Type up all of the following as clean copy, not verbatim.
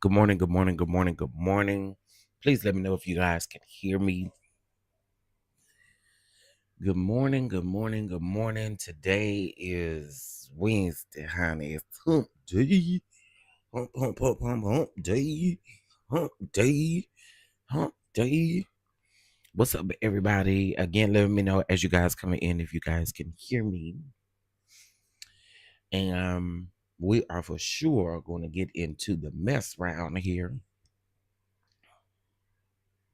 Good morning, good morning, good morning, good morning. Please let me know if you guys can hear me. Good morning, good morning, good morning. Today is Wednesday, honey. It's hump day. Hump, hump, hump, hump, hump day. Hump day. Hump day. What's up, everybody? Again, let me know as you guys coming in if you guys can hear me. And we are for sure going to get into the mess round here.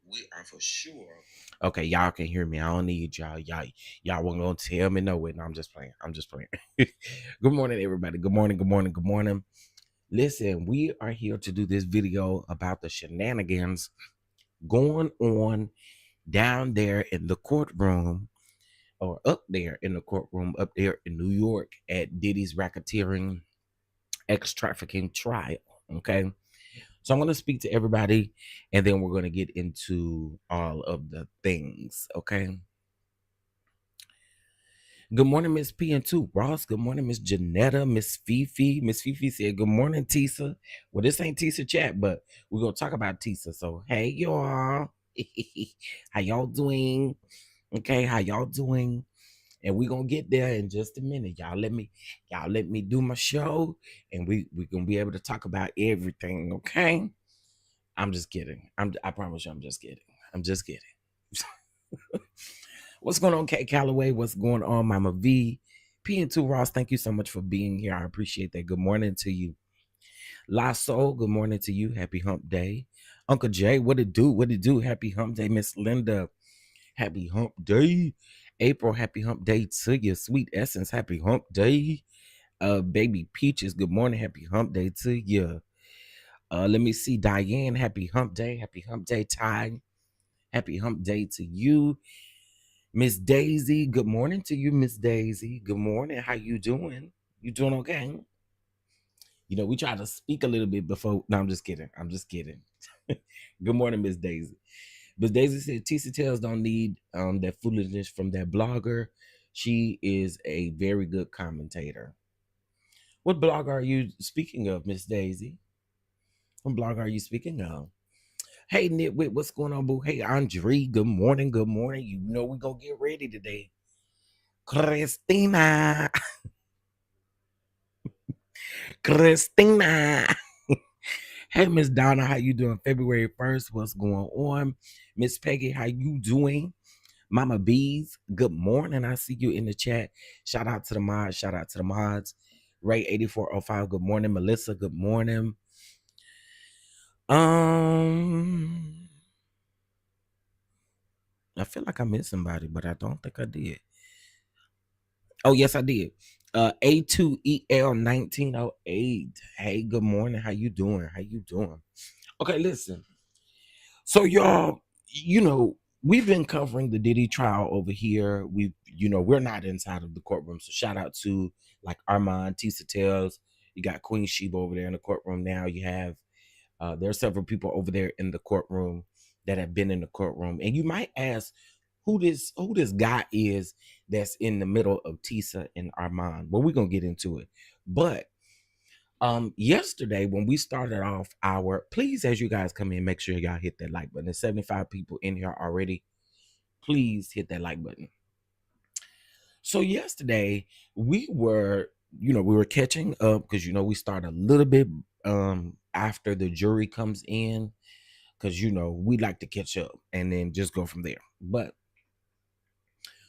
We are for sure. Okay, y'all can hear me. I don't need y'all. Y'all weren't gonna tell me no way. No, I'm just playing. I'm just playing. Good morning, everybody. Good morning, good morning, good morning. Listen, we are here to do this video about the shenanigans going on down there in the courtroom, or up there in the courtroom, up there in New York at Diddy's racketeering trafficking trial. Okay. So I'm going to speak to everybody, and then we're going to get into all of the things, okay? Good morning, Miss P&2 Ross. Good morning, Miss Janetta, Miss Fifi. Miss Fifi said, good morning, Tisa. Well, this ain't Tisa chat, but we're going to talk about Tisa. So, hey, y'all. How y'all doing? Okay, how y'all doing? And we're going to get there in just a minute. Y'all let me do my show, and we're going to be able to talk about everything, okay? I'm just kidding. I promise you, I'm just kidding. I'm just kidding. What's going on, Kate Calloway? What's going on, Mama V? P&2 Ross, thank you so much for being here. I appreciate that. Good morning to you. La Soul, good morning to you. Happy hump day. Uncle Jay, what it do? What it do? Happy hump day. Miss Linda, happy hump day. April, happy hump day to you. Sweet Essence, happy hump day. Baby Peaches, good morning. Happy hump day to you. Let me see. Diane, happy hump day. Happy hump day, Ty. Happy hump day to you. Miss Daisy, good morning to you, Miss Daisy. Good morning. How you doing? You doing okay? You know, we try to speak a little bit before. No, I'm just kidding. I'm just kidding. Good morning, Miss Daisy. Miss Daisy said Tissa Tales don't need that foolishness from that blogger. She is a very good commentator. What blogger are you speaking of, Miss Daisy? What blog are you speaking of? Hey, Nitwit, what's going on, boo? Hey, Andre, good morning, good morning. You know we're going to get ready today. Christina. Christina. Hey, Miss Donna, how you doing? February 1st, what's going on? Miss Peggy, how you doing? Mama Bees, good morning. I see you in the chat. Shout out to the mods. Shout out to the mods. Ray8405, good morning. Melissa, good morning. I feel like I missed somebody, but I don't think I did. Oh, yes, I did. A2EL1908. Hey, good morning. How you doing? How you doing? Okay, listen. So, y'all, you know, we've been covering the Diddy trial over here. We're not inside of the courtroom. So shout out to like Armon, Tissa Tales. You got Queen Sheba over there in the courtroom now. You have there are several people over there in the courtroom that have been in the courtroom. And you might ask who this guy is that's in the middle of Tisa and Armon. Well, we're gonna get into it. But yesterday when we started off please, as you guys come in, make sure y'all hit that like button. There's 75 people in here already. Please hit that like button. So yesterday we were catching up because we started a little bit after the jury comes in, because we like to catch up and then just go from there. But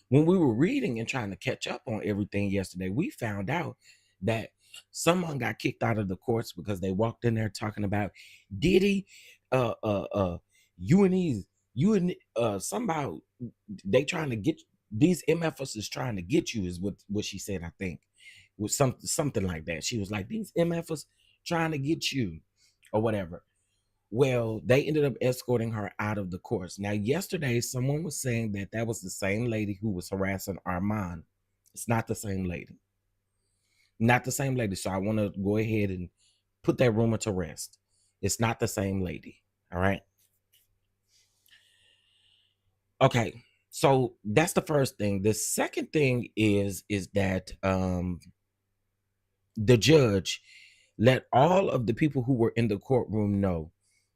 when we were reading and trying to catch up on everything yesterday, we found out that someone got kicked out of the courts because they walked in there talking about Diddy, you and these, somehow they trying to get these MFers is trying to get you, is what she said. I think was something like that. She was like, these MFers trying to get you or whatever. Well, they ended up escorting her out of the course. Now, yesterday, someone was saying that that was the same lady who was harassing Armon. It's not the same lady. Not the same lady. So I want to go ahead and put that rumor to rest. It's not the same lady. All right. Okay. So that's the first thing. The second thing is that the judge let all of the people who were in the courtroom know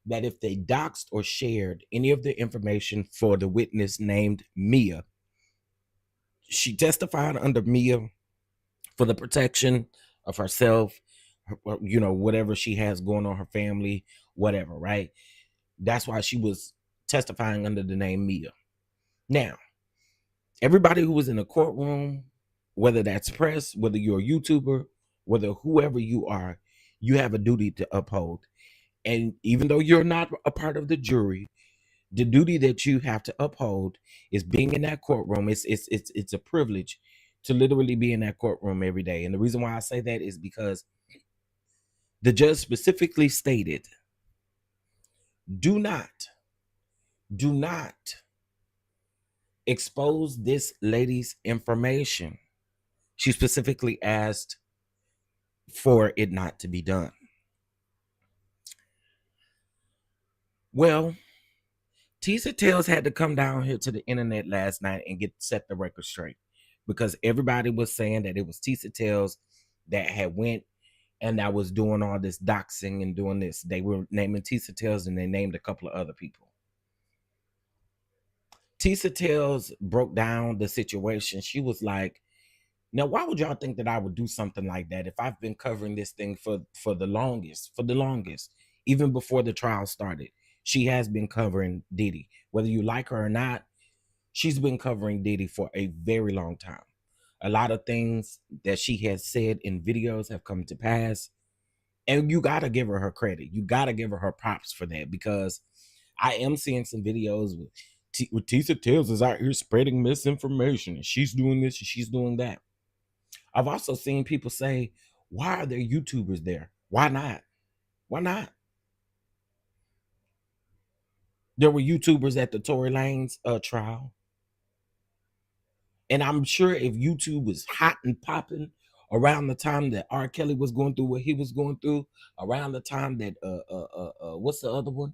that if they doxed or shared any of the information for the witness named Mia, she testified under Mia for the protection of herself, whatever she has going on, her family, whatever, right? That's why she was testifying under the name Mia. Now, everybody who was in the courtroom, whether that's press, whether you're a YouTuber, whether whoever you are, you have a duty to uphold. And even though you're not a part of the jury, the duty that you have to uphold is being in that courtroom. It's a privilege to literally be in that courtroom every day. And the reason why I say that is because the judge specifically stated, do not expose this lady's information. She specifically asked for it not to be done. Well, Tissa Tales had to come down here to the internet last night and set the record straight, because everybody was saying that it was Tissa Tales that had went and that was doing all this doxing and doing this. They were naming Tissa Tales and they named a couple of other people. Tissa Tales broke down the situation. She was like, now, why would y'all think that I would do something like that if I've been covering this thing for the longest, even before the trial started? She has been covering Diddy. Whether you like her or not, she's been covering Diddy for a very long time. A lot of things that she has said in videos have come to pass. And you got to give her credit. You got to give her props for that, because I am seeing some videos with Tissa Tales is out here spreading misinformation. And she's doing this and she's doing that. I've also seen people say, why are there YouTubers there? Why not? Why not? There were YouTubers at the Tory Lanez trial. And I'm sure if YouTube was hot and popping around the time that R. Kelly was going through what he was going through, around the time that what's the other one?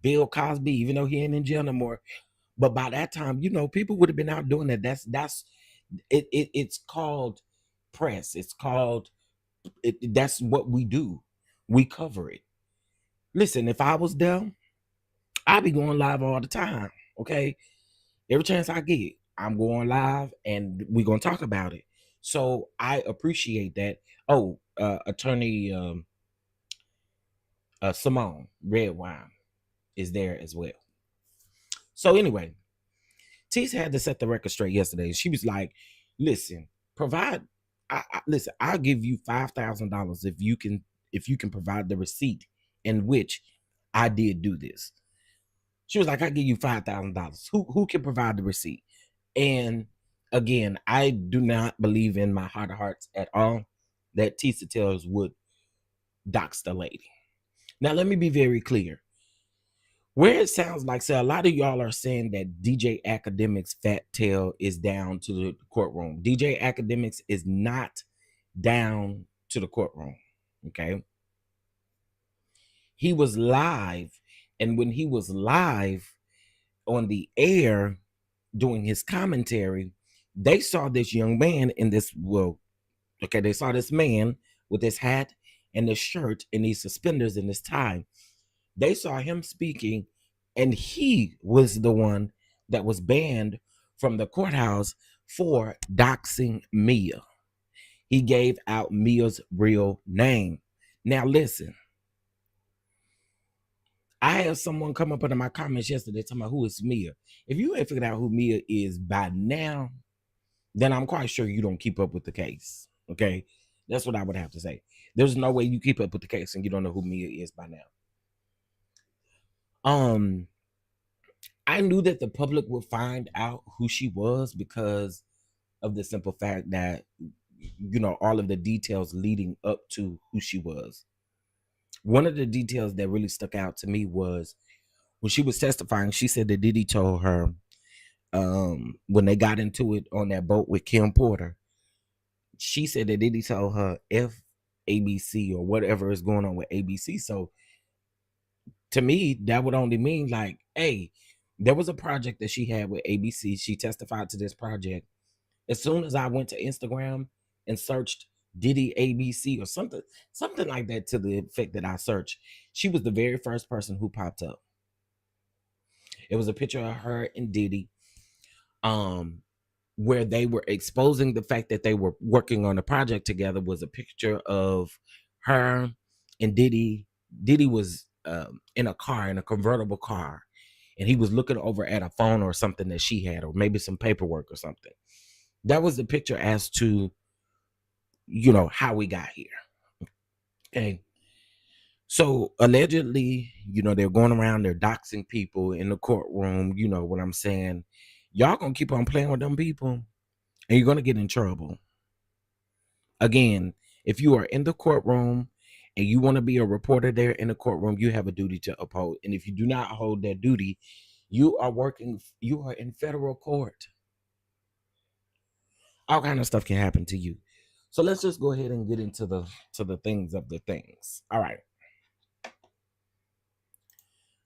Bill Cosby, even though he ain't in jail no more. But by that time, people would have been out doing that. It's called press. It's called that's what we do. We cover it. Listen, if I was there, I'd be going live all the time. Okay. Every chance I get, I'm going live and we're gonna talk about it. So I appreciate that. Oh, attorney Simone Redwine is there as well. So anyway, Tisa had to set the record straight yesterday. She was like, listen, listen, I'll give you $5,000 if you can provide the receipt in which I did do this. She was like, I'll give you $5,000. Who can provide the receipt? And again, I do not believe in my heart of hearts at all that Tissa Tales would dox the lady. Now, let me be very clear. Where it sounds like, a lot of y'all are saying that DJ Academic's fat tail is down to the courtroom. DJ Academics is not down to the courtroom, okay? He was live, and when he was live on the air doing his commentary, they saw this young man in this, they saw this man with his hat and his shirt and these suspenders and his tie. They saw him speaking, and he was the one that was banned from the courthouse for doxing Mia. He gave out Mia's real name. Now listen, I had someone come up under my comments yesterday talking about who is Mia. If you ain't figured out who Mia is by now, then I'm quite sure you don't keep up with the case. Okay. That's what I would have to say. There's no way you keep up with the case and you don't know who Mia is by now. I knew that the public would find out who she was because of the simple fact that, all of the details leading up to who she was. One of the details that really stuck out to me was when she was testifying, she said that Diddy told her, when they got into it on that boat with Kim Porter, she said that Diddy told her F ABC or whatever is going on with ABC. So to me, that would only mean like, hey, there was a project that she had with ABC. She testified to this project. As soon as I went to Instagram and searched Diddy ABC or something like that to the effect that I searched, she was the very first person who popped up. It was a picture of her and Diddy, where they were exposing the fact that they were working on a project together. Was a picture of her and Diddy. Diddy was in a car, in a convertible car, and he was looking over at a phone or something that she had, or maybe some paperwork or something. That was the picture as to, how we got here. Okay. So allegedly, they're going around, they're doxing people in the courtroom. You know what I'm saying? Y'all gonna keep on playing with them people and you're gonna get in trouble. Again, if you are in the courtroom and you want to be a reporter there in the courtroom, you have a duty to uphold. And if you do not hold that duty, you are in federal court. All kind of stuff can happen to you. So let's just go ahead and get into the things of the things. All right.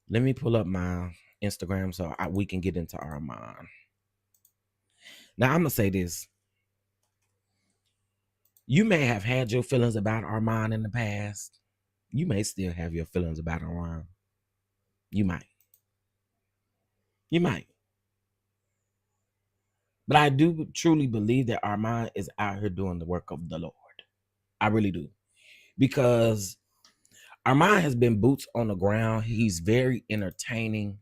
Let me pull up my Instagram so we can get into Armon. Now I'm gonna say this. You may have had your feelings about Armon in the past. You may still have your feelings about Armon. You might. You might. But I do truly believe that Armon is out here doing the work of the Lord. I really do. Because Armon has been boots on the ground. He's very entertaining.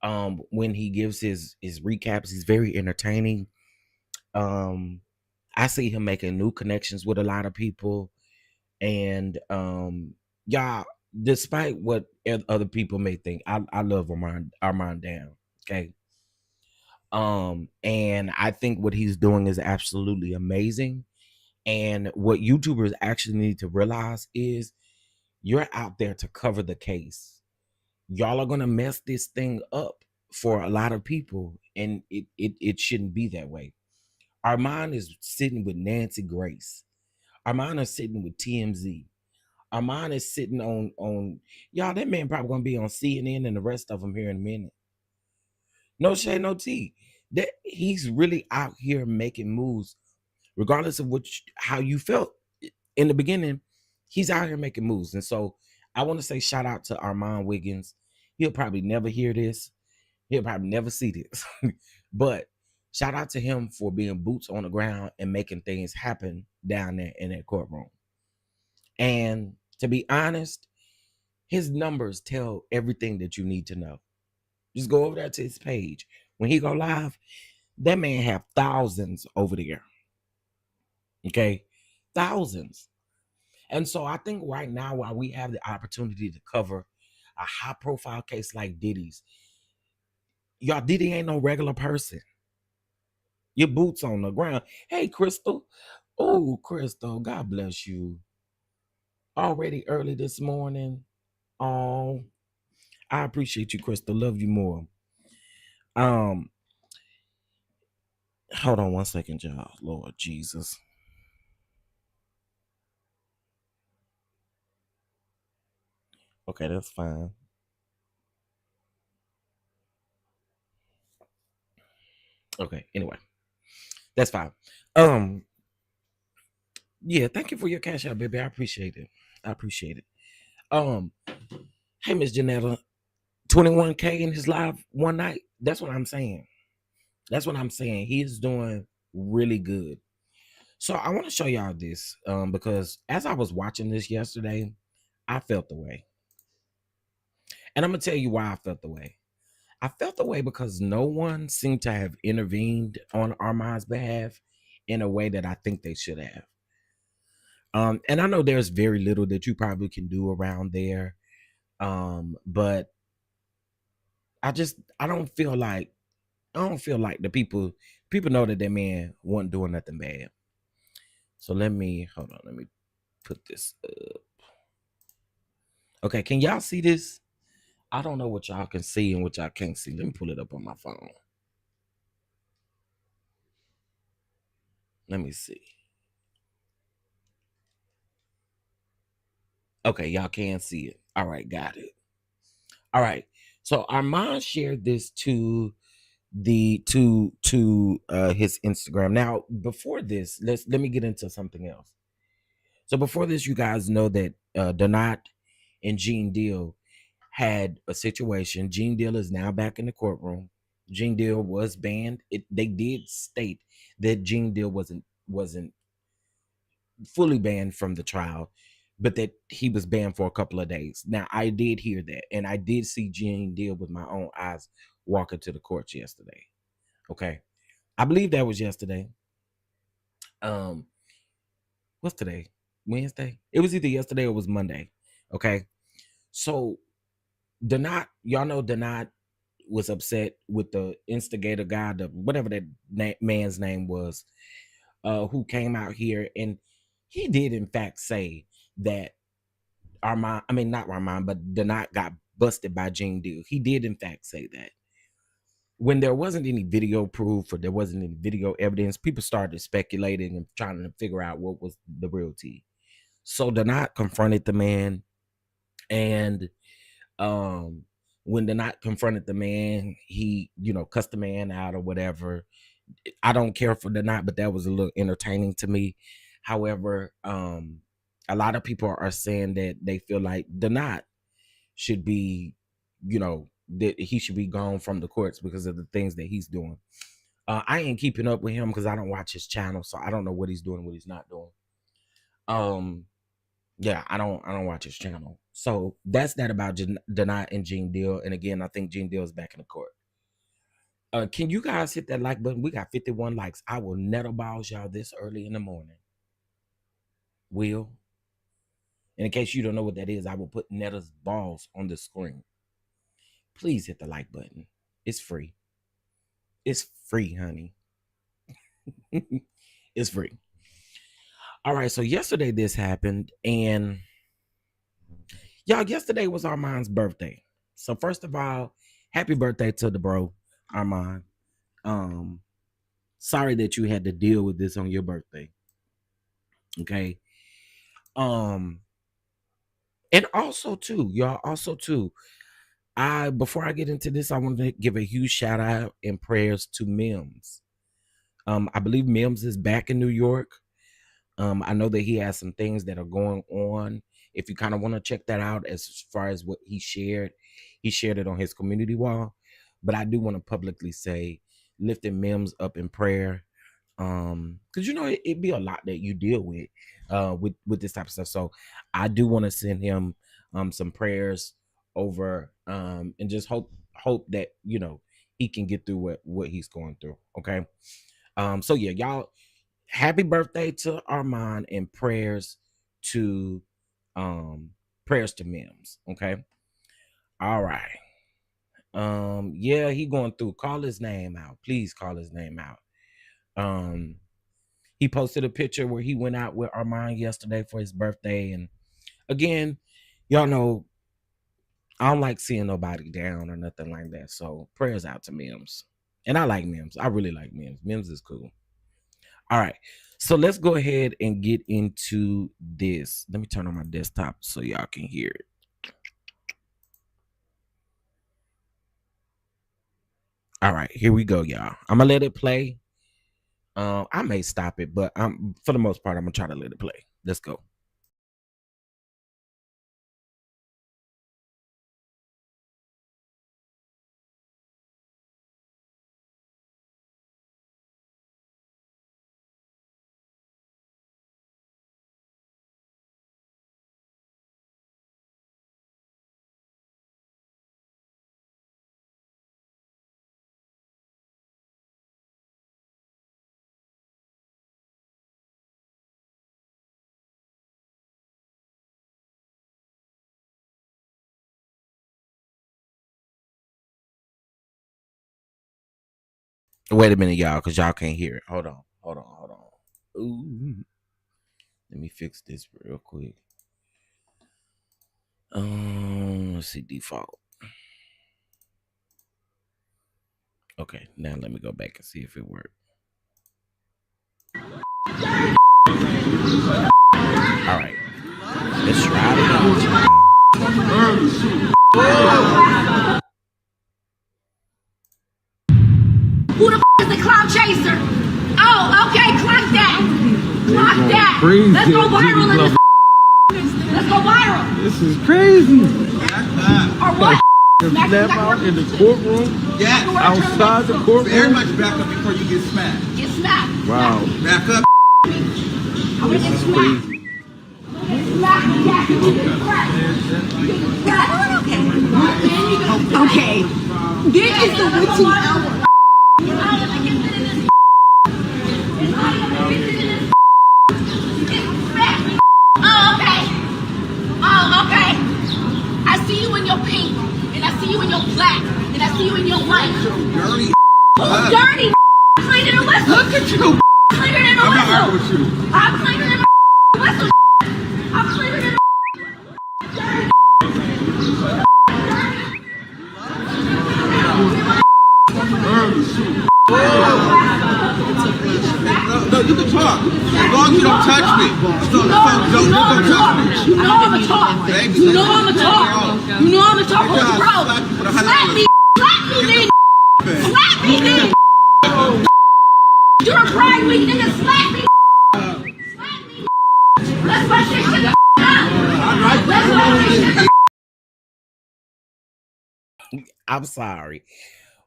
When he gives his recaps, he's very entertaining. I see him making new connections with a lot of people. And y'all, despite what other people may think, I love Armon down. Okay. And I think what he's doing is absolutely amazing. And what YouTubers actually need to realize is you're out there to cover the case. Y'all are gonna mess this thing up for a lot of people, and it shouldn't be that way. Armon is sitting with Nancy Grace. Armon is sitting with TMZ. Armon is sitting on y'all. That man probably gonna be on CNN and the rest of them here in a minute. No shade, no tea. That he's really out here making moves, regardless of how you felt in the beginning. He's out here making moves, and so I want to say shout out to Armon Wiggins. He'll probably never hear this. He'll probably never see this, but shout out to him for being boots on the ground and making things happen down there in that courtroom. And to be honest, his numbers tell everything that you need to know. Just go over there to his page. When he go live, that man have thousands over there. Okay, thousands. And so I think right now, while we have the opportunity to cover a high profile case like Diddy's, y'all, Diddy ain't no regular person. Your boots on the ground. Hey, Crystal. Oh, Crystal, God bless you. Already early this morning. Oh, I appreciate you, Crystal. Love you more. Hold on one second, y'all. Lord Jesus. Okay, that's fine. Okay, anyway. That's fine. Yeah, thank you for your cash out, baby. I appreciate it. I appreciate it. Hey, Miss Janetta, 21K in his live one night. That's what I'm saying. That's what I'm saying. He is doing really good. So I want to show y'all this because as I was watching this yesterday, I felt the way. And I'm gonna tell you why I felt the way. I felt the way because no one seemed to have intervened on Armand's behalf in a way that I think they should have. And I know there's very little that you probably can do around there. But I don't feel like the people know that man wasn't doing nothing bad. So let me hold on, let me put this up. Okay, can y'all see this? I don't know what y'all can see and what y'all can't see. Let me pull it up on my phone. Let me see. Okay, y'all can see it. All right, got it. All right. So Armand shared this to his Instagram. Now, before this, let me get into something else. So before this, you guys know that Donat and Gene Deal had a situation. Gene Deal is now back in the courtroom. Gene Deal was banned. They did state that Gene Deal wasn't fully banned from the trial, but that he was banned for a couple of days. Now, I did hear that, and I did see Gene Deal with my own eyes walking to the courts yesterday. Okay, I believe that was yesterday. Um, what's today? Wednesday? It was either yesterday or it was Monday. Okay, so Donat, y'all know Donat was upset with the instigator guy, the whatever that man's name was, who came out here, and he did in fact say that Armand, I mean not Armand, but Donat got busted by Gene Deal. He did in fact say that. When there wasn't any video proof or there wasn't any video evidence, people started speculating and trying to figure out what was the real tea. So Donat confronted the man, and um when Donat confronted the man, he, cussed the man out or whatever. I don't care for Donat, but that was a little entertaining to me. However, a lot of people are saying that they feel like Donat should be, that he should be gone from the courts because of the things that he's doing. I ain't keeping up with him because I don't watch his channel, so I don't know what he's doing, what he's not doing. Yeah, I don't watch his channel. So that's that about Donat and Gene Deal. And again, I think Gene Deal is back in the court. Can you guys hit that like button? We got 51 likes. I will nettle balls y'all this early in the morning. Will. And in case you don't know what that is, I will put Netta's balls on the screen. Please hit the like button. It's free. It's free, honey. It's free. All right, so yesterday this happened, and y'all, yesterday was Armand's birthday. So first of all, happy birthday to the bro, Armand. Um, Sorry that you had to deal with this on your birthday. Okay. Um, and also too, y'all, also too, before I get into this, I want to give a huge shout out and prayers to Mims. I believe Mims is back in New York. I know that he has some things that are going on. If you kind of want to check that out, as far as what he shared it on his community wall. But I do want to publicly say, lifting Mims up in prayer, because it'd be a lot that you deal with this type of stuff. So I do want to send him some prayers over, and just hope that he can get through what he's going through. Okay. So yeah, y'all, happy birthday to Armand, and to prayers to Mims. Okay. All right. Yeah, he going through. Call his name out. Please call his name out. Um, he posted a picture where he went out with Armand yesterday for his birthday. And again, y'all know I don't like seeing nobody down or nothing like that. So prayers out to Mims. And I like Mims. I really like Mims. Mims is cool. All right. So let's go ahead and get into this. Let me turn on my desktop so y'all can hear it. All right, here we go, y'all. I'm gonna let it play. I may stop it, but for the most part, I'm gonna try to let it play. Let's go. Wait a minute, y'all, because y'all can't hear it. Hold on. Ooh. Let me fix this real quick. Let's see, default. Okay, now let me go back and see if it worked. All right, let's try it out. Who the is the clout chaser? Oh, okay, clock that. Let's go viral in this. Let's go viral. This is crazy. Or what? Snap out in the courtroom. Yeah. Outside the courtroom. Very much back up before you get smacked. Get smacked. Wow. Back up. I'm gonna get smacked. Get smacked. Okay. This is the witching hour. Oh, okay. I see you in your pink, and I see you in your black, and I see you in your white. Dirty. Who's dirty? Cleaner than whistle. Look at you. Cleaner than a I'm not whistle. arguing with you. I'm cleaner than a whistle. I'm cleaner than a No, you can talk. As long as you don't touch me. Don't touch me. You know I'm a talk. You know I'm a talk. You know I'm a talk. Bro, slap me. Slap me then. Slap me then. You're a pride week, nigga. Slap me. Slap me. Let's rush this shit up. Let's rush this shit up. I'm sorry,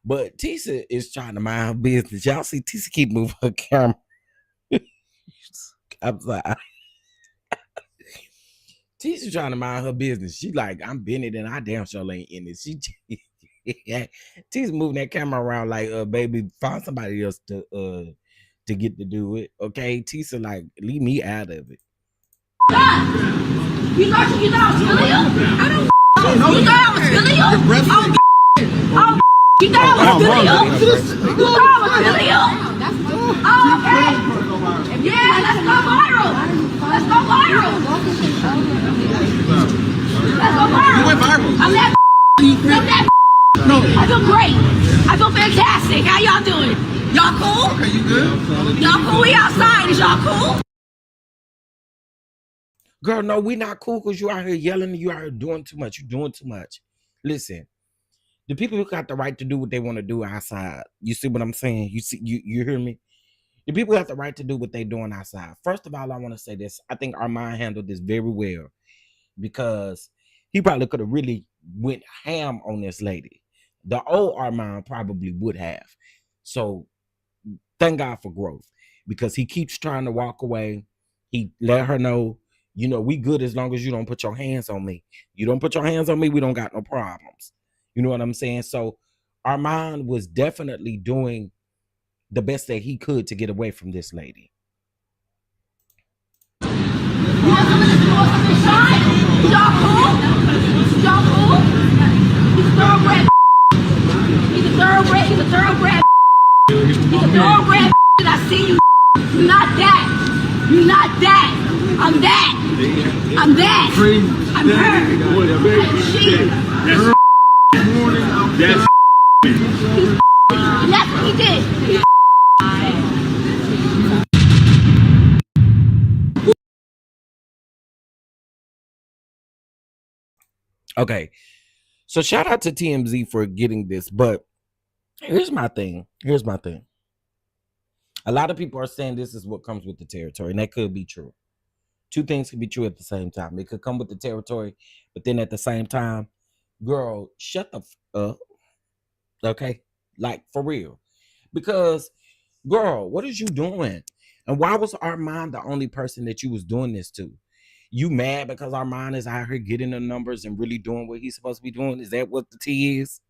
but Tisa is trying to mind her business. Y'all see Tisa keep moving her camera. I'm sorry. Tisa trying to mind her business. She like, I'm Bennett and I damn sure ain't in it. She Tisa moving that camera around like, baby, find somebody else to get to do it. Okay, Tisa like, leave me out of it. You thought I was feeling you? I don't. You thought I was feeling you? You thought I was feeling you? You thought I was feeling you? Oh, okay. Yeah, let's go viral. Let's go viral. Let's go viral. You went viral. I'm that. No. I feel great. I feel fantastic. How y'all doing? Y'all cool? Okay, you good? Y'all cool? We outside. Is y'all cool? Girl, no, we not cool because you out here yelling. You out here doing too much. You doing too much. Listen, the people who got the right to do what they want to do outside. You see what I'm saying? You see, you hear me? The people have the right to do what they're doing outside. First of all, I want to say this. I think Armon handled this very well because he probably could have really went ham on this lady. The old Armon probably would have. So thank God for growth because he keeps trying to walk away. He let her know, you know, we good as long as you don't put your hands on me. You don't put your hands on me, we don't got no problems. You know what I'm saying? So Armon was definitely doing the best that he could to get away from this lady. Y'all cool? Y'all cool? He's a thoroughbred. He's a thoroughbred. He's a thoroughbred. He's a thoroughbred. And I see you. You're not that. You're not that. I'm that. I'm that. I'm her. I'm she. And that's what he did. Okay, so shout out to TMZ for getting this, but here's my thing. A lot of people are saying this is what comes with the territory, and that could be true. Two things could be true at the same time. It could come with the territory, but then at the same time, girl, shut the up. Okay, like for real, because girl, what is you doing? And why was Armon the only person that you was doing this to? You mad because Armon is out here getting the numbers and really doing what he's supposed to be doing? Is that what the tea is?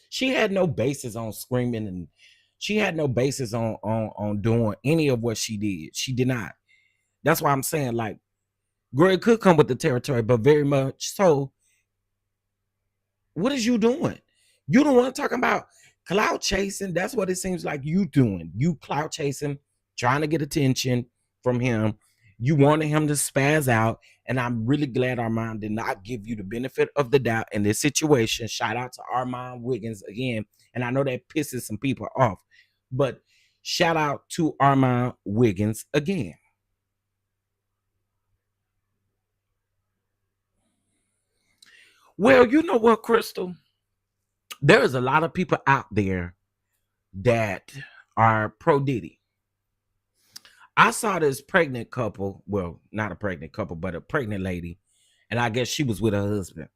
She had no basis on screaming, and she had no basis on doing any of what she did. She did not. That's why I'm saying, like, girl, it could come with the territory, but very much so. What is you doing? You the one talking about Clout chasing, that's what it seems like you doing. You clout chasing, trying to get attention from him. You wanted him to spaz out. And I'm really glad Armon did not give you the benefit of the doubt in this situation. Shout out to Armon Wiggins again. And I know that pisses some people off, but shout out to Armon Wiggins again. Well, you know what, Crystal? There is a lot of people out there that are pro Diddy. I saw this pregnant couple, well, not a pregnant couple, but a pregnant lady, and I guess she was with her husband.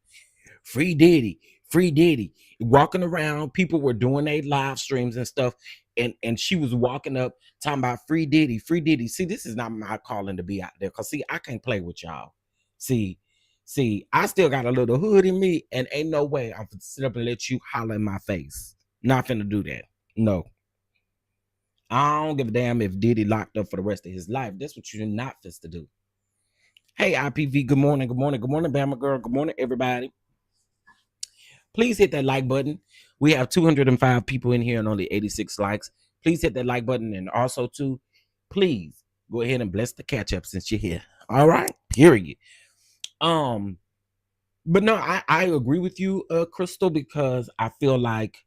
Free Diddy, free Diddy. Walking around, people were doing their live streams and stuff, and she was walking up talking about free Diddy, free Diddy. See, this is not my calling to be out there, because see, I can't play with y'all. See, I still got a little hood in me, and ain't no way I'm gonna sit up and let you holler in my face. Not finna do that. No. I don't give a damn if Diddy locked up for the rest of his life. That's what you're not fit to do. Hey, IPV, good morning, good morning, good morning, Bama girl. Good morning, everybody. Please hit that like button. We have 205 people in here and only 86 likes. Please hit that like button, and also too, please go ahead and bless the catch up since you're here. All right, period. But no, I agree with you, Crystal, because I feel like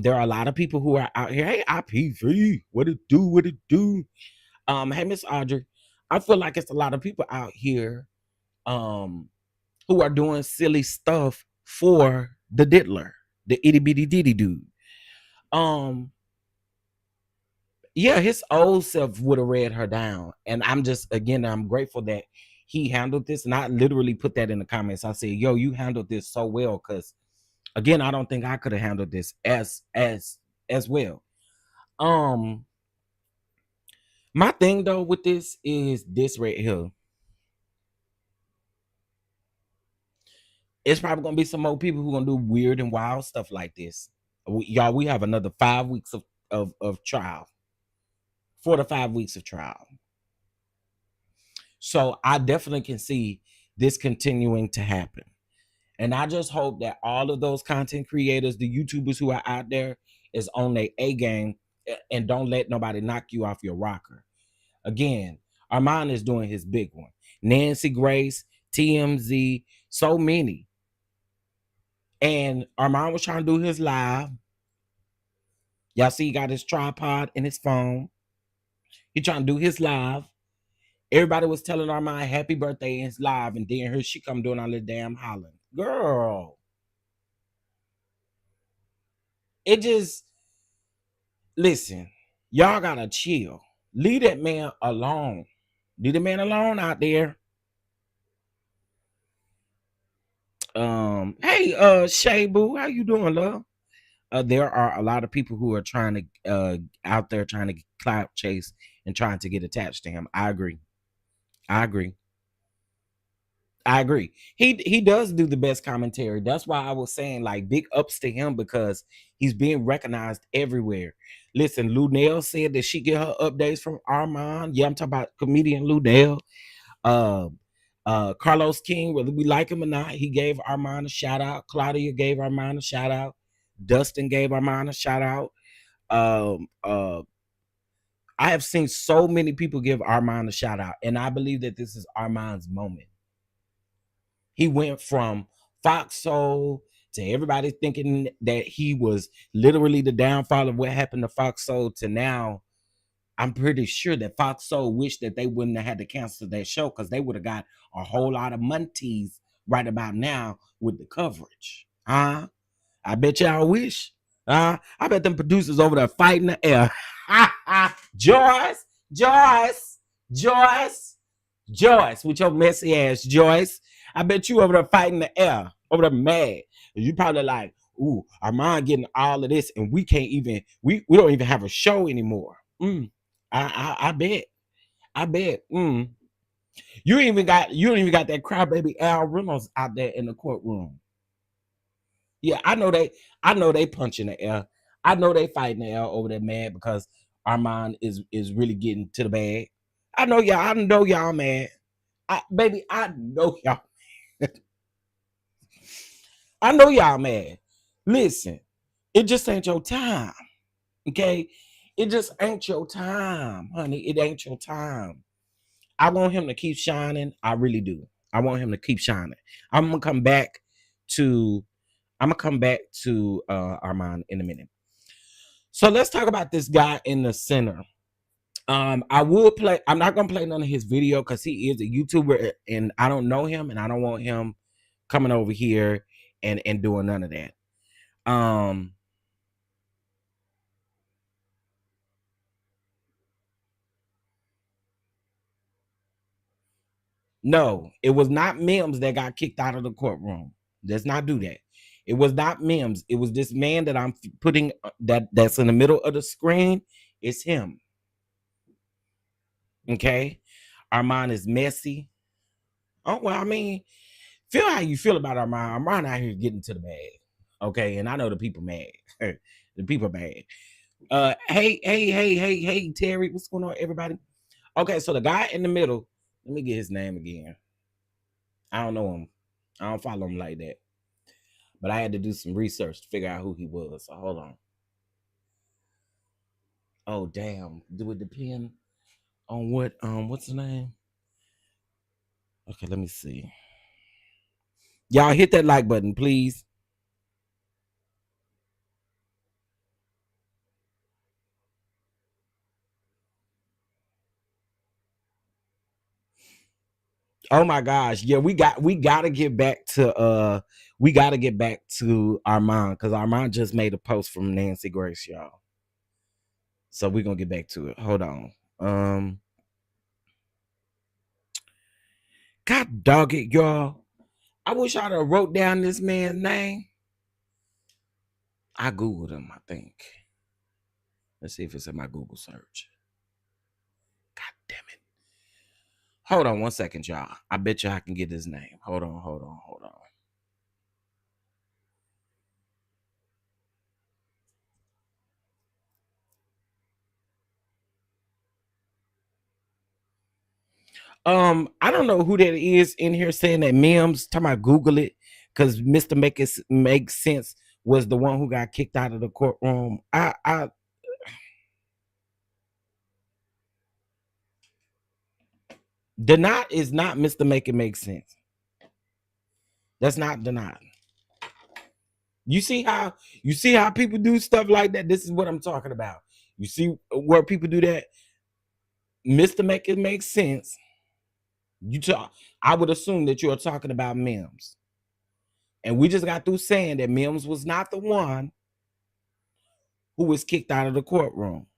there are a lot of people who are out here. Hey, IPV, what it do? What it do? Hey, Miss Audrey, I feel like it's a lot of people out here who are doing silly stuff for the diddler, the itty bitty Diddy dude. Yeah, his old self would have read her down. And I'm grateful that he handled this. And I literally put that in the comments. I said, yo, you handled this so well, because again, I don't think I could have handled this as well. My thing though with this is this right here. It's probably gonna be some more people who are gonna do weird and wild stuff like this. Y'all, we have another 5 weeks of trial. 4 to 5 weeks of trial. So I definitely can see this continuing to happen. And I just hope that all of those content creators, the YouTubers who are out there, is on their A game and don't let nobody knock you off your rocker. Again, Armon is doing his big one. Nancy Grace, TMZ, so many. And Armon was trying to do his live. Y'all see he got his tripod and his phone. He trying to do his live. Everybody was telling Armon happy birthday in his live, and then here she come doing all the damn hollering. Girl. It just, listen, y'all gotta chill. Leave that man alone. Leave the man alone out there. Hey, Shay Boo, how you doing, love? There are a lot of people who are trying to out there trying to clout chase and trying to get attached to him. I agree. He does do the best commentary. That's why I was saying, like, big ups to him, because he's being recognized everywhere. Listen, Lunell said that she get her updates from Armon. Yeah, I'm talking about comedian Lunell. Carlos King, whether we like him or not, he gave Armon a shout out. Claudia gave Armon a shout out. Dustin gave Armon a shout out. I have seen so many people give Armon a shout out, and I believe that this is Armon's moment. He went from Fox Soul to everybody thinking that he was literally the downfall of what happened to Fox Soul, to now I'm pretty sure that Fox Soul wished that they wouldn't have had to cancel that show, because they would have got a whole lot of montees right about now with the coverage. I bet y'all wish. I bet them producers over there fighting the air. Joyce, with your messy ass, Joyce. I bet you over there fighting the air, over there mad. You probably like, ooh, Armon getting all of this, and we can't even, we don't even have a show anymore. I bet. You don't even got that crybaby Al Reynolds out there in the courtroom. Yeah, I know they punching the air. I know they fighting the air over there mad because Armon is really getting to the bag. I know y'all mad. I know y'all. I know y'all mad. Listen, It just ain't your time. Okay? It just ain't your time, honey. It ain't your time. I want him to keep shining. I really do. I want him to keep shining. I'm gonna come back to Armon in a minute. So let's talk about this guy in the center. I'm not gonna play none of his video because he is a YouTuber and I don't know him and I don't want him coming over here and doing none of that. No, it was not Mims that got kicked out of the courtroom. Let's not do that. It was not Mims. It was this man that I'm putting that's in the middle of the screen. It's him. Okay. Armon is messy. Oh, well, I mean, feel how you feel about Armon. Armon out here getting to the bag. Okay. And I know the people mad. The people mad. Hey, Terry. What's going on, everybody? Okay, so the guy in the middle, let me get his name again. I don't know him. I don't follow him like that. But I had to do some research to figure out who he was. So hold on. Oh, damn. Do it depend on what's the name? Okay, let me see. Y'all hit that like button, please. Oh my gosh. Yeah, we gotta get back to Armon because Armon just made a post from Nancy Grace, y'all. So we're gonna get back to it. Hold on. God dog it, y'all. I wish I'd have wrote down this man's name. I Googled him, I think. Let's see if it's in my Google search. God damn it. Hold on 1 second, y'all. I bet you I can get his name. Hold on. I don't know who that is in here saying that Mims. Talking about Google it because Mr. Make Sense was the one who got kicked out of the courtroom. DonDons is not Mr. Make Sense. That's not DonDons. You see how people do stuff like that? This is what I'm talking about. You see where people do that? Mr. Make Sense. I would assume that you're talking about Mims. And we just got through saying that Mims was not the one who was kicked out of the courtroom.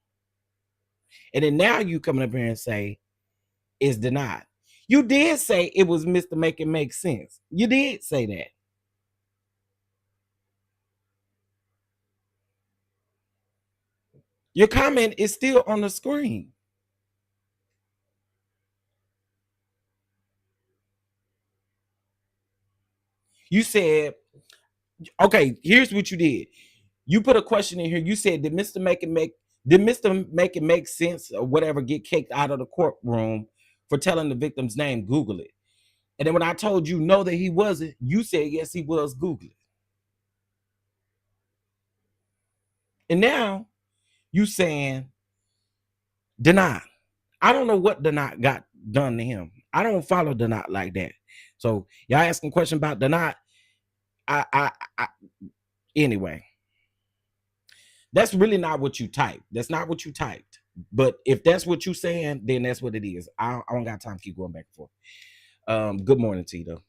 And then now you coming up here and say it's denied. You did say it was Mr. Make Sense. You did say that. Your comment is still on the screen. You said, okay, here's what you did. You put a question in here. You said, did Mr. Make It Make Sense or whatever get kicked out of the courtroom for telling the victim's name? Google it. And then when I told you no that he wasn't, you said yes he was. Google it. And now you saying deny. I don't know what deny got done to him. I don't follow deny like that. So y'all asking a question about deny. Anyway. That's really not what you typed. That's not what you typed. But if that's what you're saying, then that's what it is. I don't got time to keep going back and forth. Good morning, Tito.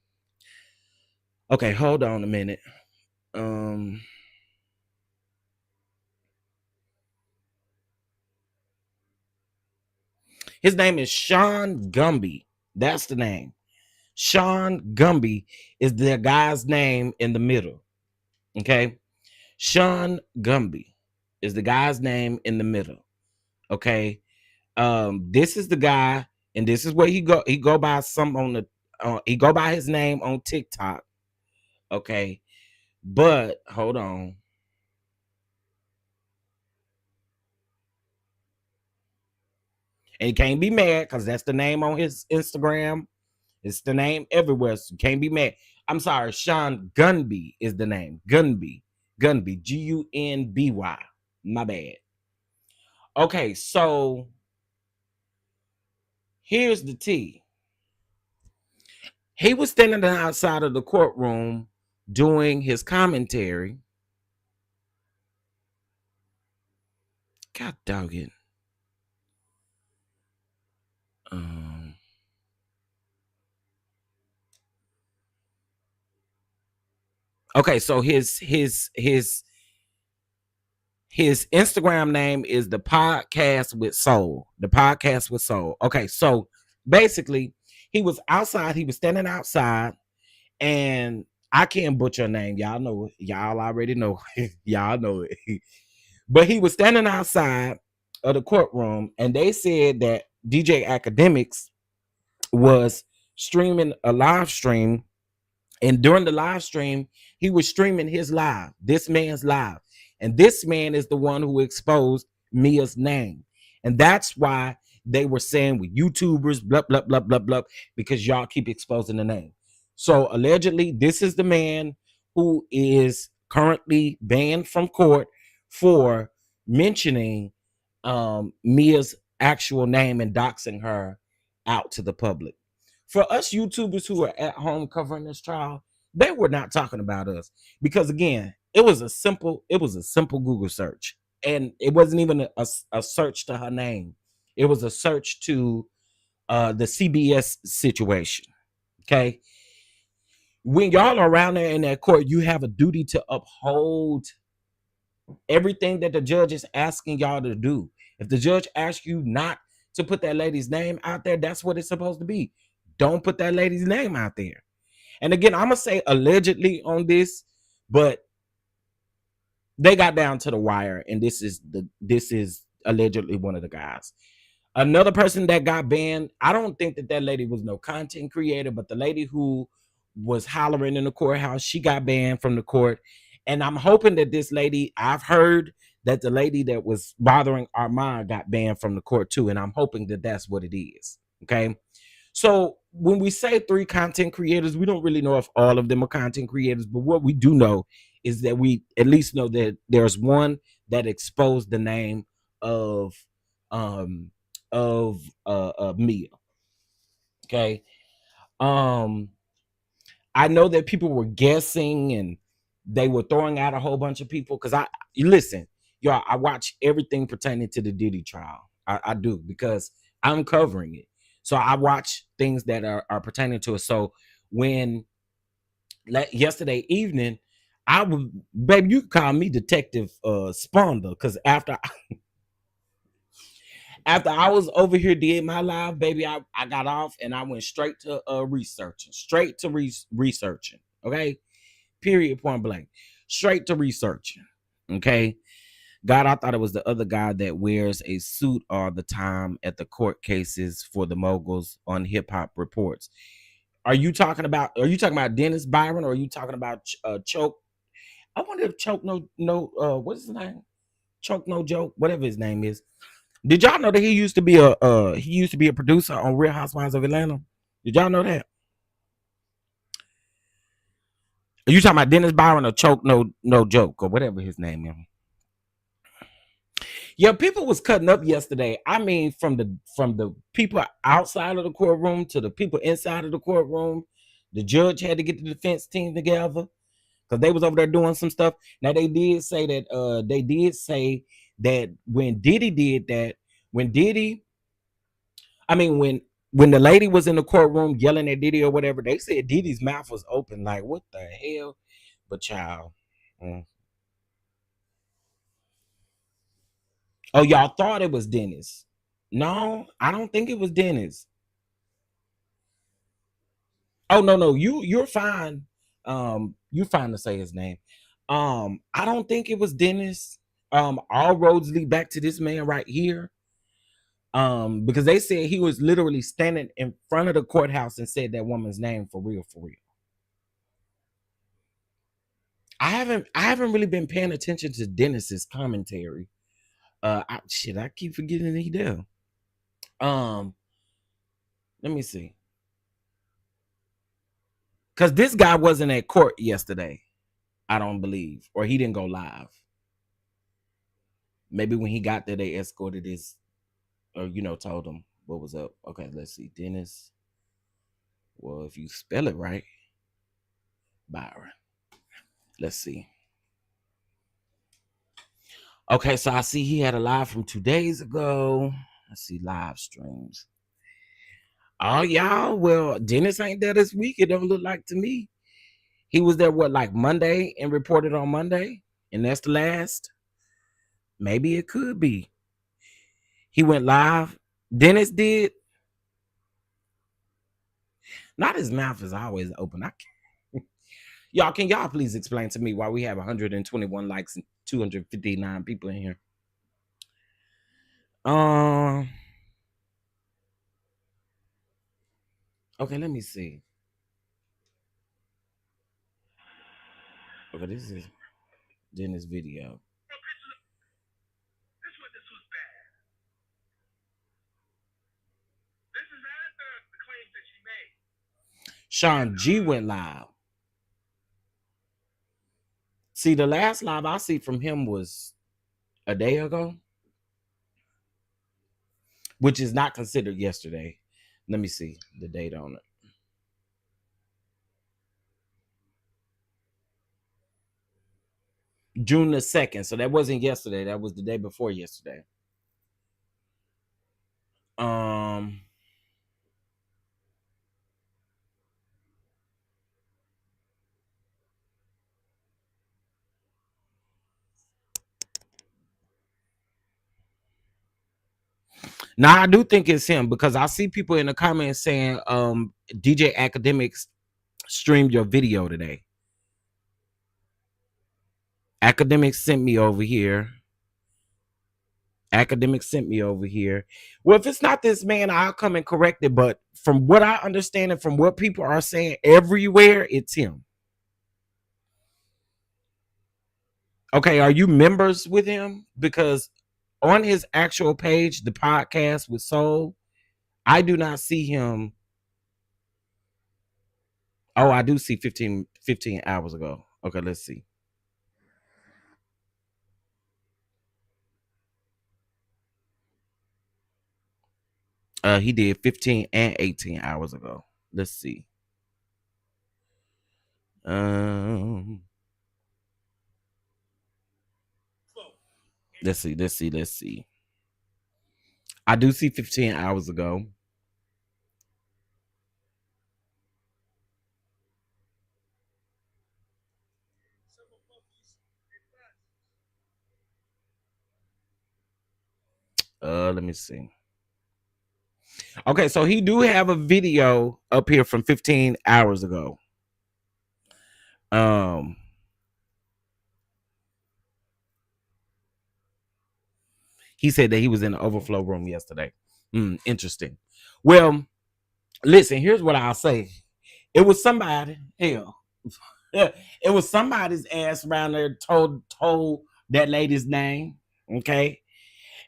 Okay, hold on a minute. His name is Sean Gumby. That's the name. Sean Gumby is the guy's name in the middle. Okay. Sean Gumby is the guy's name in the middle. Okay. This is the guy, and this is where he go by some on the he go by his name on TikTok. Okay. But hold on. And he can't be mad because that's the name on his Instagram. It's the name everywhere. So you can't be mad. I'm sorry, Sean Gunby is the name. Gunby. Gunby, Gunby. My bad. Okay, so here's the tea. He was standing outside of the courtroom doing his commentary. God dog it. Okay, so his Instagram name is the podcast with soul. The podcast with soul. Okay, so basically, he was outside. He was standing outside, and I can't butcher a name. Y'all know it. Y'all already know. Y'all know it. But he was standing outside of the courtroom, and they said that DJ Academics was streaming a live stream. And during the live stream, he was streaming his live, this man's live. And this man is the one who exposed Mia's name. And that's why they were saying with YouTubers, blah, blah, blah, blah, blah, because y'all keep exposing the name. So allegedly, this is the man who is currently banned from court for mentioning Mia's actual name and doxing her out to the public. For us YouTubers who are at home covering this trial, they were not talking about us because again, it was a simple Google search, and it wasn't even a search to her name. It was a search to the CBS situation. Okay, when y'all are around there in that court, you have a duty to uphold everything that the judge is asking y'all to do. If the judge asks you not to put that lady's name out there, that's what it's supposed to be. Don't put that lady's name out there. And again, I'm gonna say allegedly on this, but they got down to the wire, and this is allegedly one of the guys. Another person that got banned, I don't think that lady was no content creator, but the lady who was hollering in the courthouse, she got banned from the court. And I'm hoping that this lady, I've heard that the lady that was bothering Armon got banned from the court too, and I'm hoping that that's what it is. Okay. So when we say 3 content creators, we don't really know if all of them are content creators, but what we do know is that we at least know that there's one that exposed the name of Mia. Okay. I know that people were guessing and they were throwing out a whole bunch of people because listen, y'all, I watch everything pertaining to the Diddy trial. I do because I'm covering it. So I watch things that are pertaining to it. So when yesterday evening, baby, you call me Detective Sponder, because after I was over here did my live, baby, I got off and I went straight to researching. Okay, period, point blank, straight to researching. Okay. God, I thought it was the other guy that wears a suit all the time at the court cases for the moguls on Hip Hop Reports. Are you talking about Dennis Byron, or are you talking about Choke? I wonder if Choke what's his name? Choke No Joke, whatever his name is. Did y'all know that he used to be a producer on Real Housewives of Atlanta? Did y'all know that? Are you talking about Dennis Byron or Choke No Joke or whatever his name is? Yeah, people was cutting up yesterday. I mean, from the people outside of the courtroom to the people inside of the courtroom. The judge had to get the defense team together because they was over there doing some stuff. Now they did say that when Diddy did that, when the lady was in the courtroom yelling at Diddy or whatever, they said Diddy's mouth was open, like what the hell? But child. Oh, y'all thought it was Dennis. No, I don't think it was Dennis. Oh, no, you're fine. You're fine to say his name. I don't think it was Dennis. All roads lead back to this man right here. Because they said he was literally standing in front of the courthouse and said that woman's name for real, for real. I haven't really been paying attention to Dennis's commentary. I keep forgetting he there. Let me see. Because this guy wasn't at court yesterday. I don't believe. Or he didn't go live. Maybe when he got there, they escorted his, or, told him what was up. Okay, let's see. Dennis. Well, if you spell it right, Byron. Let's see. Okay, so I see he had a live from 2 days ago. Let's see, live streams. Oh, y'all. Well, Dennis ain't there this week. It don't look like to me. He was there, like Monday and reported on Monday? And that's the last? Maybe it could be. He went live. Dennis did. Not his mouth is always open. Y'all, can y'all please explain to me why we have 121 likes and 259 people in here? Okay, let me see. Okay, this is Dennis' video. Sean G went live. See, the last live I see from him was a day ago, which is not considered yesterday. Let me see the date on it. June the 2nd. So that wasn't yesterday. That was the day before yesterday. Now I do think it's him because I see people in the comments saying DJ Academics streamed your video today. Academics sent me over here. Well, if it's not this man, I'll come and correct it. But from what I understand and from what people are saying everywhere, it's him. Okay, are you members with him? Because on his actual page, the podcast with Soul, I do not see him. Oh, I do see 15 hours ago. Okay, let's see. He did 15 and 18 hours ago. Let's see. Let's see. I do see 15 hours ago. Let me see. Okay, so he do have a video up here from 15 hours ago. He said that he was in the overflow room yesterday. Interesting. Well, listen, here's what I'll say. It was somebody, hell, it was somebody's ass around there told that lady's name. Okay.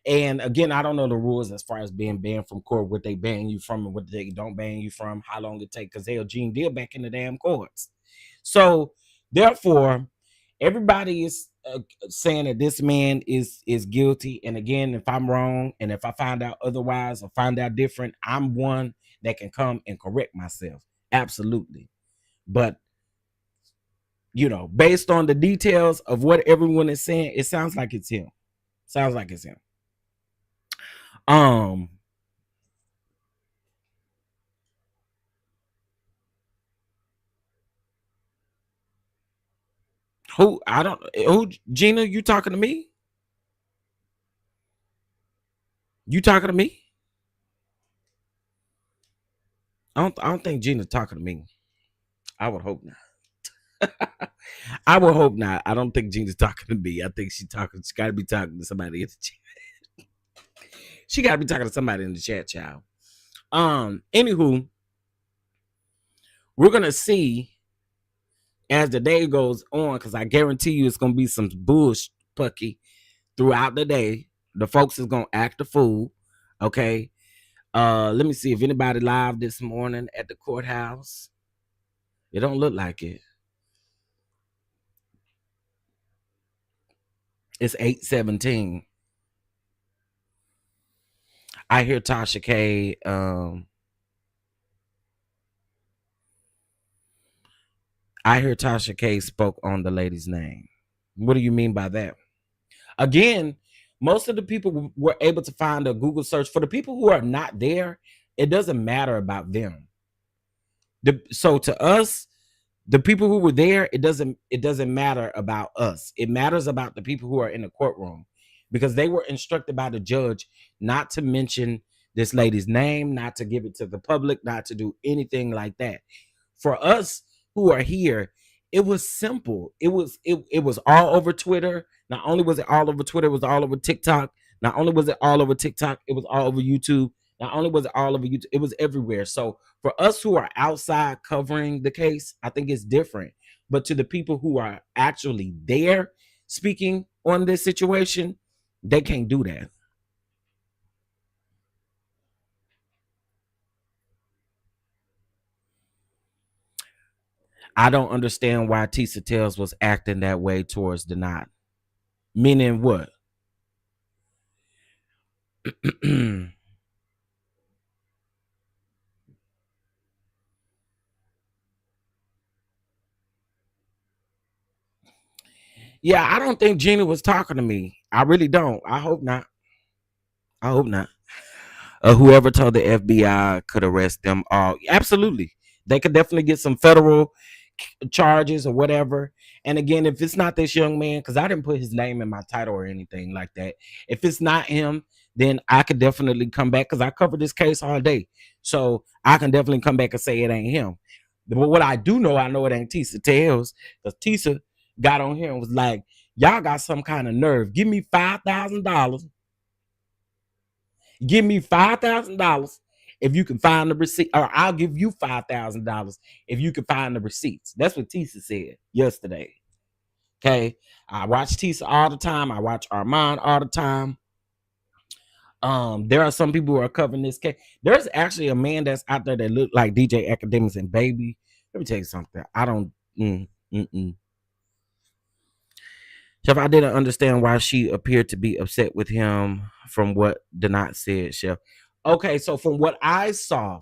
And again, I don't know the rules as far as being banned from court, what they ban you from and what they don't ban you from, how long it takes, because hell, Gene Deal back in the damn courts. So therefore, everybody is saying that this man is guilty. And again, if I'm wrong and if I find out otherwise or find out different, I'm one that can come and correct myself. Absolutely. But, based on the details of what everyone is saying, it sounds like it's him. Who Gina, you talking to me? You talking to me? I don't think Gina's talking to me. I would hope not. I would hope not. I don't think Gina's talking to me. I think she got to be talking to somebody in the chat. She got to be talking to somebody in the chat, child. Anywho, we're gonna see as the day goes on, because I guarantee you it's gonna be some bullshit pucky throughout the day. The folks is gonna act a fool. Okay. Let me see if anybody live this morning at the courthouse. It don't look like it. It's 8:17. I hear Tasha K. I hear Tasha K spoke on the lady's name. What do you mean by that? Again, most of the people were able to find a Google search. For the people who are not there, it doesn't matter about them. So to us, the people who were there, it doesn't matter about us. It matters about the people who are in the courtroom, because they were instructed by the judge not to mention this lady's name, not to give it to the public, not to do anything like that. For us who are here, it was simple. It was all over Twitter. Not only was it all over Twitter, it was all over TikTok. Not only was it all over TikTok, it was all over YouTube. Not only was it all over YouTube, it was everywhere. So for us who are outside covering the case, I think it's different. But to the people who are actually there speaking on this situation, they can't do that. I don't understand why Tissa Tales was acting that way towards DonDons. Meaning what? Yeah, I don't think Gina was talking to me. I really don't. I hope not. I hope not. Whoever told the FBI could arrest them all. Absolutely. They could definitely get some federal charges or whatever. And again, if it's not this young man, because I didn't put his name in my title or anything like that. If it's not him, then I could definitely come back, because I covered this case all day. So I can definitely come back and say it ain't him. But what I do know, I know it ain't Tissa Tales, because Tissa got on here and was like, y'all got some kind of nerve. Give me $5,000. Give me $5,000 if you can find the receipt, or I'll give you $5,000 if you can find the receipts. That's what Tisa said yesterday. Okay, I watch Tisa all the time. I watch Armon all the time. There are some people who are covering this case. There's actually a man that's out there that look like DJ Academics and Baby. Let me tell you something. I don't. Chef, I didn't understand why she appeared to be upset with him from what DonDons said, Chef. Okay, so from what I saw,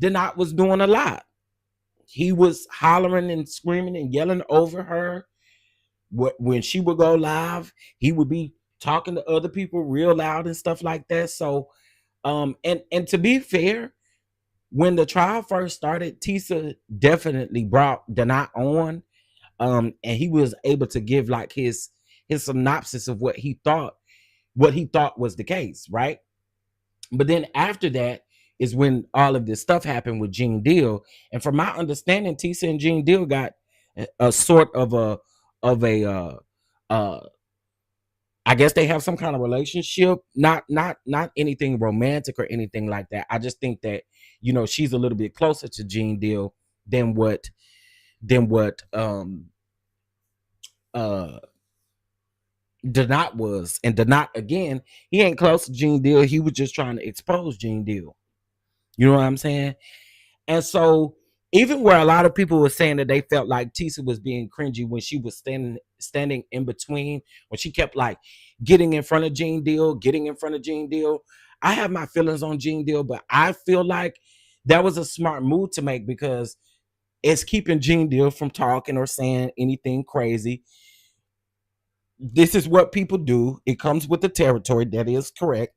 DonDons was doing a lot. He was hollering and screaming and yelling over her. When she would go live, he would be talking to other people real loud and stuff like that. So, and to be fair, when the trial first started, Tisa definitely brought DonDons on. And he was able to give like his synopsis of what he thought was the case, right? But then after that is when all of this stuff happened with Gene Deal. And from my understanding, Tisa and Gene Deal got a sort of a I guess they have some kind of relationship, not anything romantic or anything like that. I just think that, you know, she's a little bit closer to Gene Deal than what DonDons was. And DonDons, again, he ain't close to Gene Deal. He was just trying to expose Gene Deal. You know what I'm saying? And so even where a lot of people were saying that they felt like Tisa was being cringy when she was standing in between, when she kept like getting in front of Gene Deal, I have my feelings on Gene Deal, but I feel like that was a smart move to make, because it's keeping Gene Deal from talking or saying anything crazy. This is what people do. It comes with the territory. That is correct.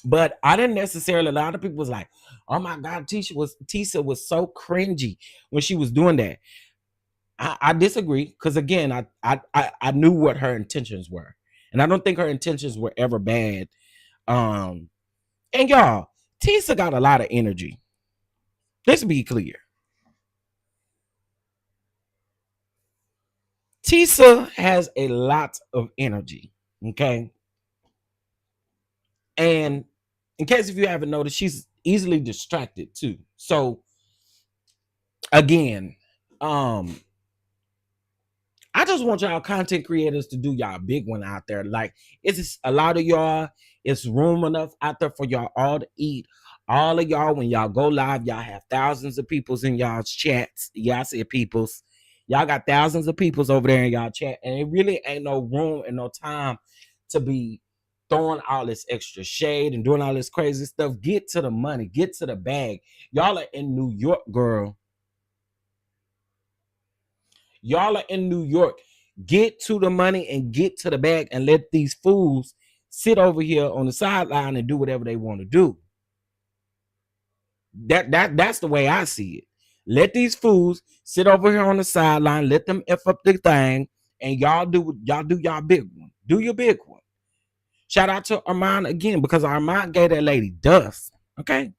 But I didn't necessarily, a lot of people was like, oh my God, Tisa was so cringy when she was doing that. I disagree, because again, I knew what her intentions were. And I don't think her intentions were ever bad. And y'all, Tisa got a lot of energy. Let's be clear. Tisa has a lot of energy. Okay. And in case if you haven't noticed, she's easily distracted too. So again, I just want y'all content creators to do y'all big one out there. Like, it's a lot of y'all. It's room enough out there for y'all all to eat. All of y'all, when y'all go live, y'all have thousands of peoples in y'all's chats. Y'all see peoples. Y'all got thousands of peoples over there in y'all chat, and it really ain't no room and no time to be throwing all this extra shade and doing all this crazy stuff. Get to the money, get to the bag. Y'all are in New York, girl. Y'all are in New York. Get to the money and get to the bag, and let these fools sit over here on the sideline and do whatever they want to do. That's the way I see it. Let these fools sit over here on the sideline, let them F up the thing, and y'all do y'all big one. Do your big one. Shout out to Armon again, because Armon gave that lady dust. Okay.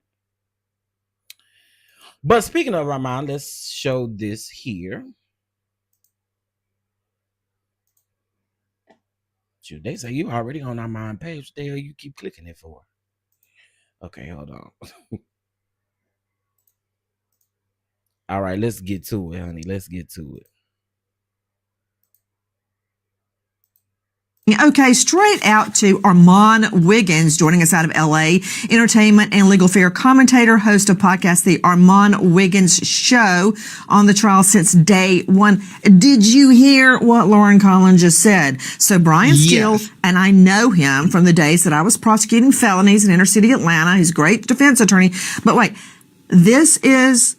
But speaking of Armon, let's show this here. Shoot, they say you already on Armon page. What the hell you keep clicking it for? Okay, hold on. All right, let's get to it, honey. Let's get to it. Okay, straight out to Armon Wiggins, joining us out of LA, entertainment and legal fair commentator, host of podcast, The Armon Wiggins Show, on the trial since day one. Did you hear what Lauren Collins just said? So Brian Steele, and I know him from the days that I was prosecuting felonies in inner city Atlanta. He's a great defense attorney. But wait, this is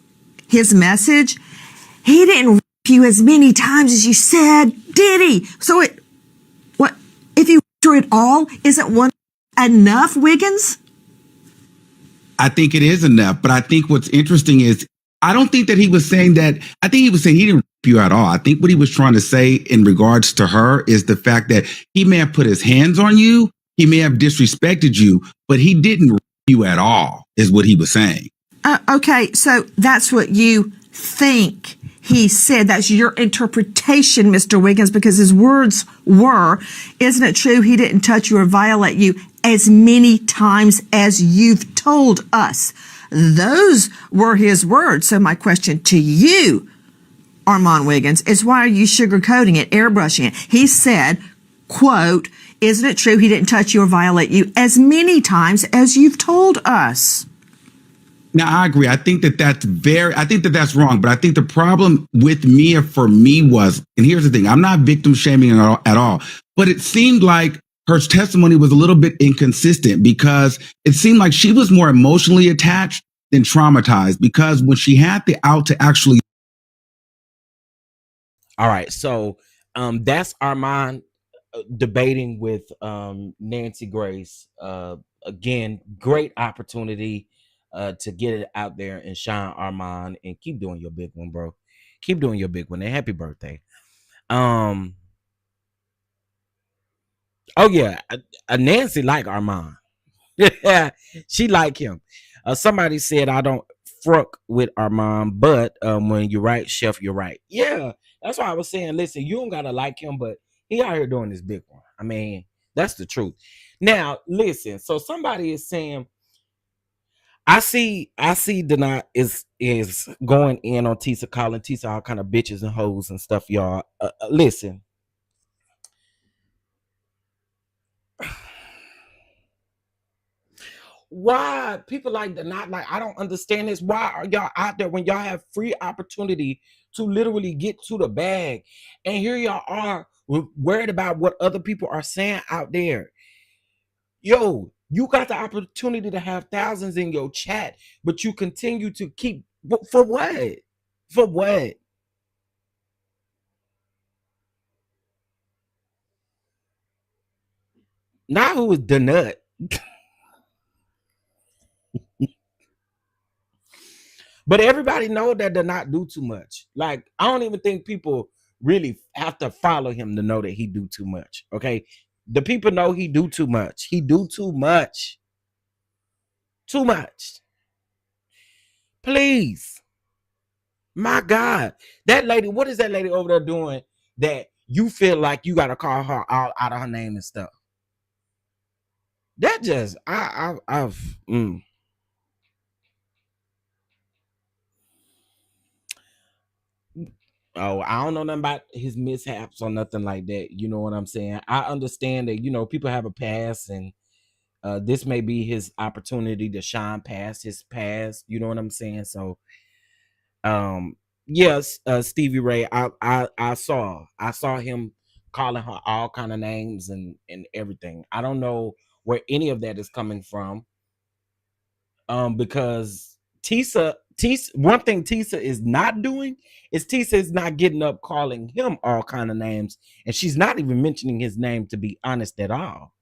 his message. He didn't rip you as many times as you said, did he? So if you do it all, isn't one enough, Wiggins? I think it is enough, but I think what's interesting is I don't think that he was saying that. I think he was saying he didn't rip you at all. I think what he was trying to say in regards to her is the fact that he may have put his hands on you, he may have disrespected you, but he didn't rip you at all, is what he was saying. Okay, so that's what you think he said. That's your interpretation, Mr. Wiggins, because his words were, isn't it true he didn't touch you or violate you as many times as you've told us? Those were his words. So my question to you, Armon Wiggins, is why are you sugarcoating it, airbrushing it? He said, quote, isn't it true he didn't touch you or violate you as many times as you've told us? Now, I agree. I think that that's wrong. But I think the problem with Mia for me was, and here's the thing, I'm not victim shaming at all, but it seemed like her testimony was a little bit inconsistent, because it seemed like she was more emotionally attached than traumatized, because when she had the out to actually. All right. So that's Armon debating with Nancy Grace. Again, great opportunity to get it out there and shine, Armon, and keep doing your big one, bro. Keep doing your big one, and happy birthday. Oh yeah, Nancy like Armon. Yeah, she like him. Somebody said I don't fruck with Armon, but when you're right, chef, you're right. Yeah, that's why I was saying, listen, you don't gotta like him, but he out here doing this big one. I mean, that's the truth. Now, listen, so somebody is saying, I see DonDons is going in on Tisa, calling Tisa all kind of bitches and hoes and stuff, y'all. Listen. Why people like DonDons, like, I don't understand this. Why are y'all out there when y'all have free opportunity to literally get to the bag, and here y'all are worried about what other people are saying out there? Yo, you got the opportunity to have thousands in your chat, but you continue to keep, for what? For what? Now who is the nut? But everybody know that they're not do too much. Like, I don't even think people really have to follow him to know that he do too much. Okay. The people know he do too much. He do too much. Too much. Please. My God. That lady, what is that lady over there doing that you feel like you got to call her out of her name and stuff? That just, Oh, I don't know nothing about his mishaps or nothing like that. You know what I'm saying? I understand that, people have a past, and this may be his opportunity to shine past his past. You know what I'm saying? So, Yes, Stevie Ray. I saw him calling her all kind of names and everything. I don't know where any of that is coming from. Because Tisa, one thing Tisa is not doing is Tisa is not getting up calling him all kind of names, and she's not even mentioning his name, to be honest, at all.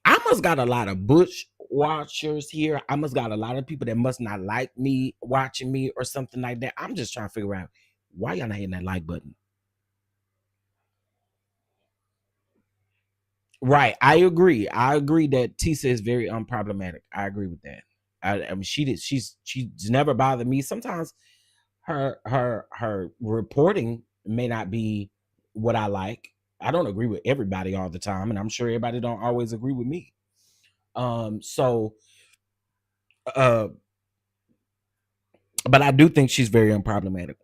I must got a lot of Bush watchers here. I must got a lot of people that must not like me watching me or something like that. I'm just trying to figure out why y'all not hitting that like button. Right. I agree. I agree that Tisa is very unproblematic. I agree with that. I mean, she's never bothered me. Sometimes her reporting may not be what I like. I don't agree with everybody all the time, and I'm sure everybody don't always agree with me. So uh but I do think she's very unproblematic.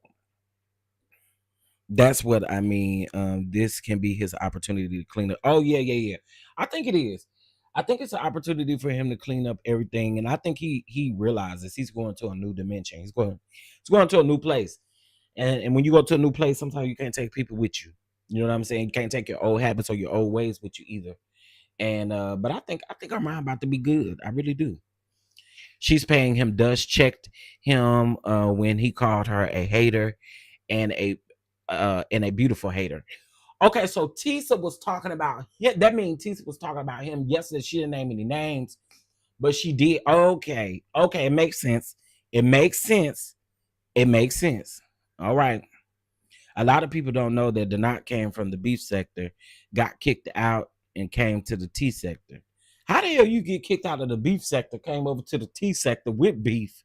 That's what I mean. This can be his opportunity to clean up. Oh yeah, yeah, yeah. I think it is. I think it's an opportunity for him to clean up everything, and I think he realizes he's going to a new dimension. He's going to a new place, and when you go to a new place, sometimes you can't take people with you. You know what I'm saying? You can't take your old habits or your old ways with you either. And but I think our mind about to be good. I really do. She's paying him dust, checked him when he called her a hater and a beautiful hater. Okay, so Tisa was talking about him. That means Tisa was talking about him yesterday. She didn't name any names, but she did. Okay, okay, it makes sense. It makes sense. It makes sense. All right. A lot of people don't know that Donat came from the beef sector, got kicked out, and came to the T sector. How the hell you get kicked out of the beef sector, came over to the T sector with beef?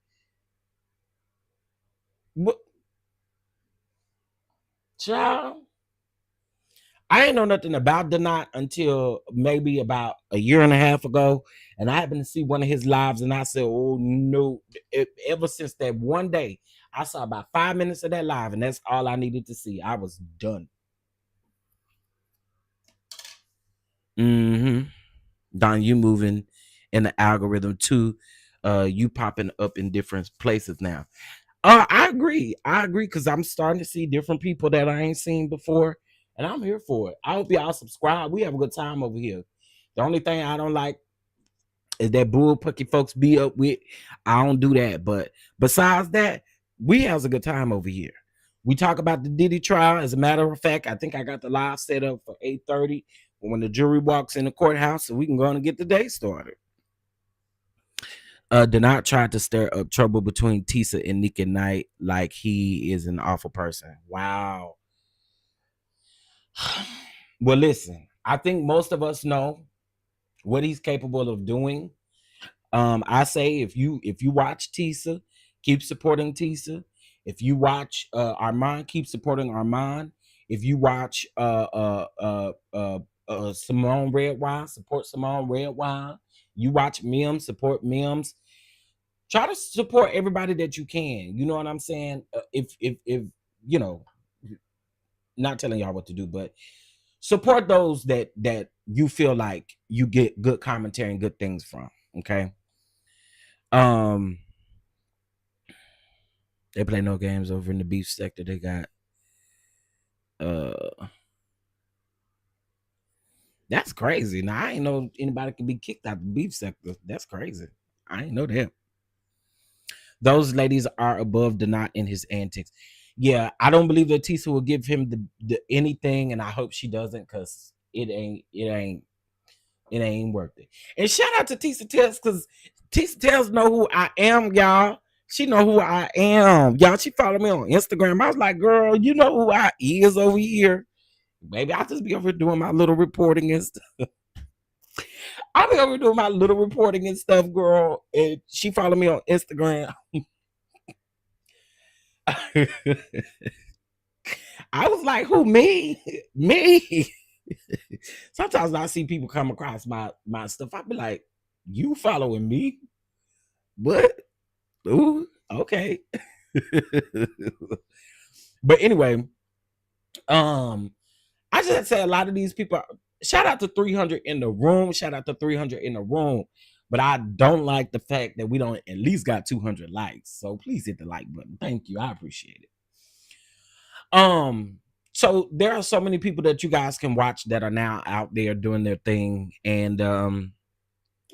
What, child? I ain't know nothing about Donat until maybe about a year and a half ago, and I happened to see one of his lives, and I said, "Oh no!" Ever since that one day, I saw about 5 minutes of that live, and that's all I needed to see. I was done. Mm-hmm. Don, you moving in the algorithm too. You popping up in different places now. I agree. I agree because I'm starting to see different people that I ain't seen before, and I'm here for it. I hope y'all subscribe. We have a good time over here. The only thing I don't like is that bullpucky folks be up with. I don't do that. But besides that, we have a good time over here. We talk about the Diddy trial. As a matter of fact, I think I got the live set up for 8:30 when the jury walks in the courthouse, so we can go on and get the day started. Did not try to stir up trouble between Tisa and Nick and Knight like he is an awful person. Wow. Well, listen, I think most of us know what he's capable of doing. I say if you watch Tisa, keep supporting Tisa. If you watch Armon, keep supporting Armon. If you watch Simone Redwine, support Simone Redwine. You watch Mims, support Mims. Try to support everybody that you can. You know what I'm saying? If you know, not telling y'all what to do, but support those that you feel like you get good commentary and good things from. Okay. Um, they play no games over in the beef sector. They got that's crazy. Now I ain't know anybody can be kicked out the beef sector. That's crazy. I ain't know that. Those ladies are above Donat in his antics. Yeah, I don't believe that Tisa will give him the anything, and I hope she doesn't, because it ain't worth it. And shout out to Tissa Tales, because Tissa Tales know who I am, y'all. She know who I am, y'all. She followed me on Instagram. I was like, girl, you know who I is over here. Maybe I'll just be over here doing my little reporting and stuff. I'll be over here doing my little reporting and stuff, girl. And she followed me on Instagram. I was like, who, me? Me? Sometimes when I see people come across my stuff, I be like, you following me? What? Ooh, okay. But anyway, I just say a lot of these people. Shout out to 300 in the room. Shout out to 300 in the room. But I don't like the fact that we don't at least got 200 likes. So please hit the like button. Thank you. I appreciate it. So there are so many people that you guys can watch that are now out there doing their thing. And I'm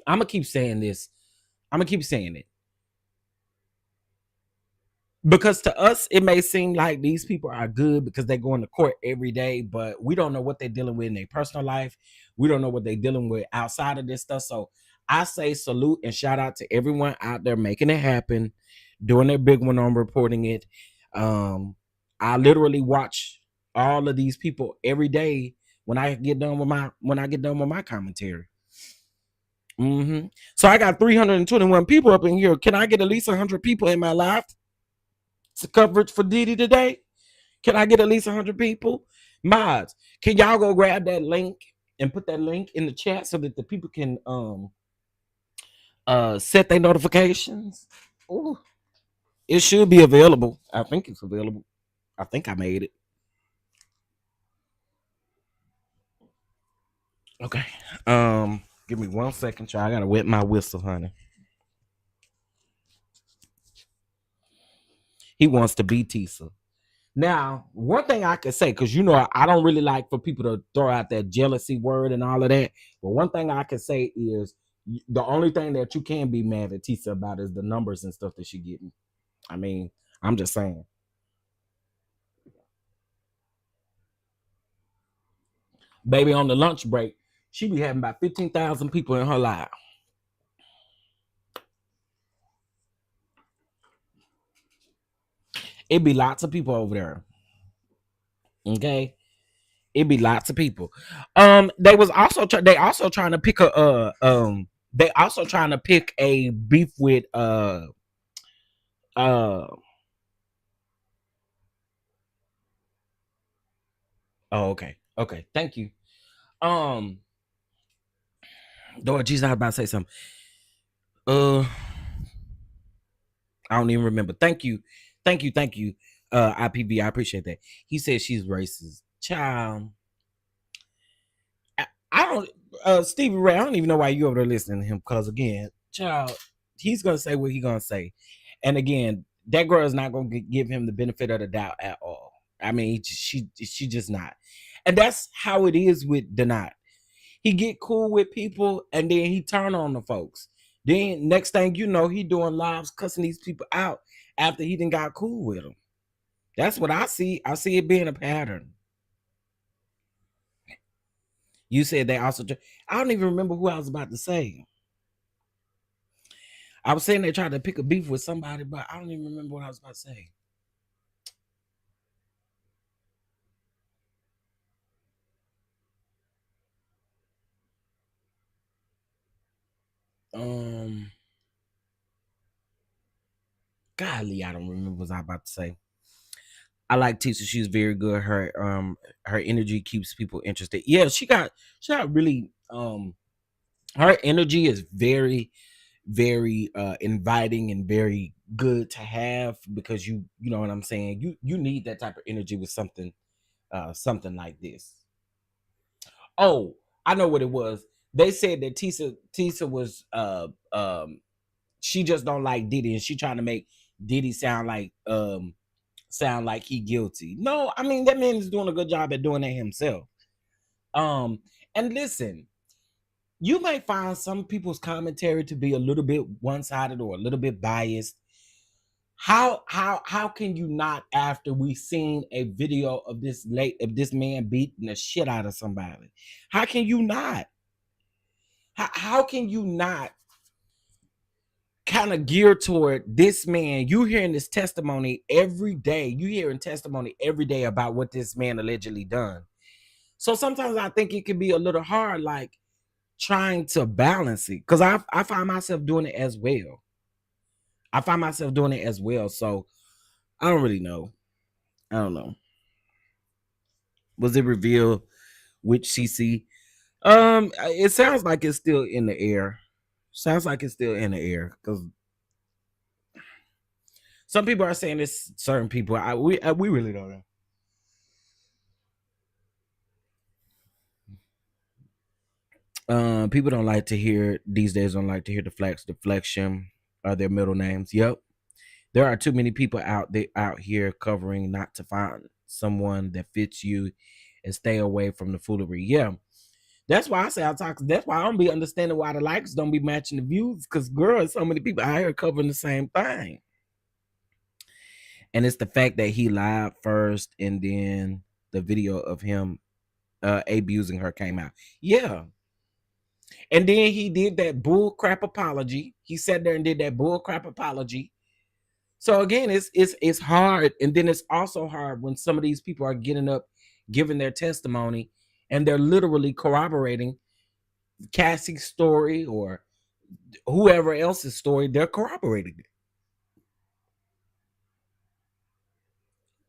gonna keep saying this. I'm gonna keep saying it. Because to us, it may seem like these people are good because they're going to court every day, but we don't know what they're dealing with in their personal life. We don't know what they're dealing with outside of this stuff. So I say salute and shout out to everyone out there making it happen, doing their big one on reporting it. I literally watch all of these people every day when I get done with my commentary. So I got 321 people up in here. Can I get at least 100 people in my live coverage for Diddy today? Can I get at least 100 people? Mods, can y'all go grab that link and put that link in the chat so that the people can set their notifications? Ooh, it should be available. I think it's available. I think I made it. Okay. Give me 1 second, y'all. I gotta wet my whistle, honey. He wants to be Tisa. Now, one thing I could say, because I don't really like for people to throw out that jealousy word and all of that. But one thing I can say is the only thing that you can be mad at Tisa about is the numbers and stuff that she getting. I mean, I'm just saying. Baby, on the lunch break, she be having about 15,000 people in her live. It be lots of people over there. Okay, it be lots of people. They also trying to pick a beef with oh, okay, thank you. Lord Jesus, I was about to say something. I don't even remember. Thank you. IPV, I appreciate that. He said she's racist. Child, I don't. Stevie Ray, I don't even know why you over there listening to him. Because again, child, he's gonna say what he's gonna say, and again, that girl is not gonna give him the benefit of the doubt at all. I mean, she just not, and that's how it is with DonDons. He get cool with people, and then he turn on the folks. Then next thing you know, he doing lives cussing these people out after he done got cool with them. That's what I see. I see it being a pattern. You said they also. I don't even remember who I was about to say. I was saying they tried to pick a beef with somebody, but I don't even remember what I was about to say. Golly, I don't remember what I was about to say. I like Tisa. She's very good. Her energy keeps people interested. Yeah, she got really her energy is very, very inviting and very good to have, because you know what I'm saying. You need that type of energy with something like this. Oh, I know what it was. They said that Tisa was she just don't like Diddy, and she trying to make Diddy sound like he guilty. No, I mean, that man is doing a good job at doing that himself. And listen, you may find some people's commentary to be a little bit one-sided or a little bit biased. How can you not, after we seen a video of this man beating the shit out of somebody? How can you not? How can you not kind of gear toward this man? You hearing this testimony every day. You hearing testimony every day about what this man allegedly done. So sometimes I think it can be a little hard, like trying to balance it, because I find myself doing it as well. So I don't really know. I don't know. Was it revealed which CC? It sounds like it's still in the air. Because some people are saying it's certain people. We really don't know. People don't like to hear these days. Don't like to hear deflection are their middle names. Yep, there are too many people out here covering not to find someone that fits you and stay away from the foolery. Yeah, that's why I say I talk. That's why I don't be understanding why the likes don't be matching the views. Because girl, so many people out here covering the same thing, and it's the fact that he lied first, and then the video of him abusing her came out. Yeah. And then he did that bull crap apology. He sat there and did that bull crap apology. So again, it's hard, and then it's also hard when some of these people are getting up, giving their testimony, and they're literally corroborating Cassie's story or whoever else's story. They're corroborating it.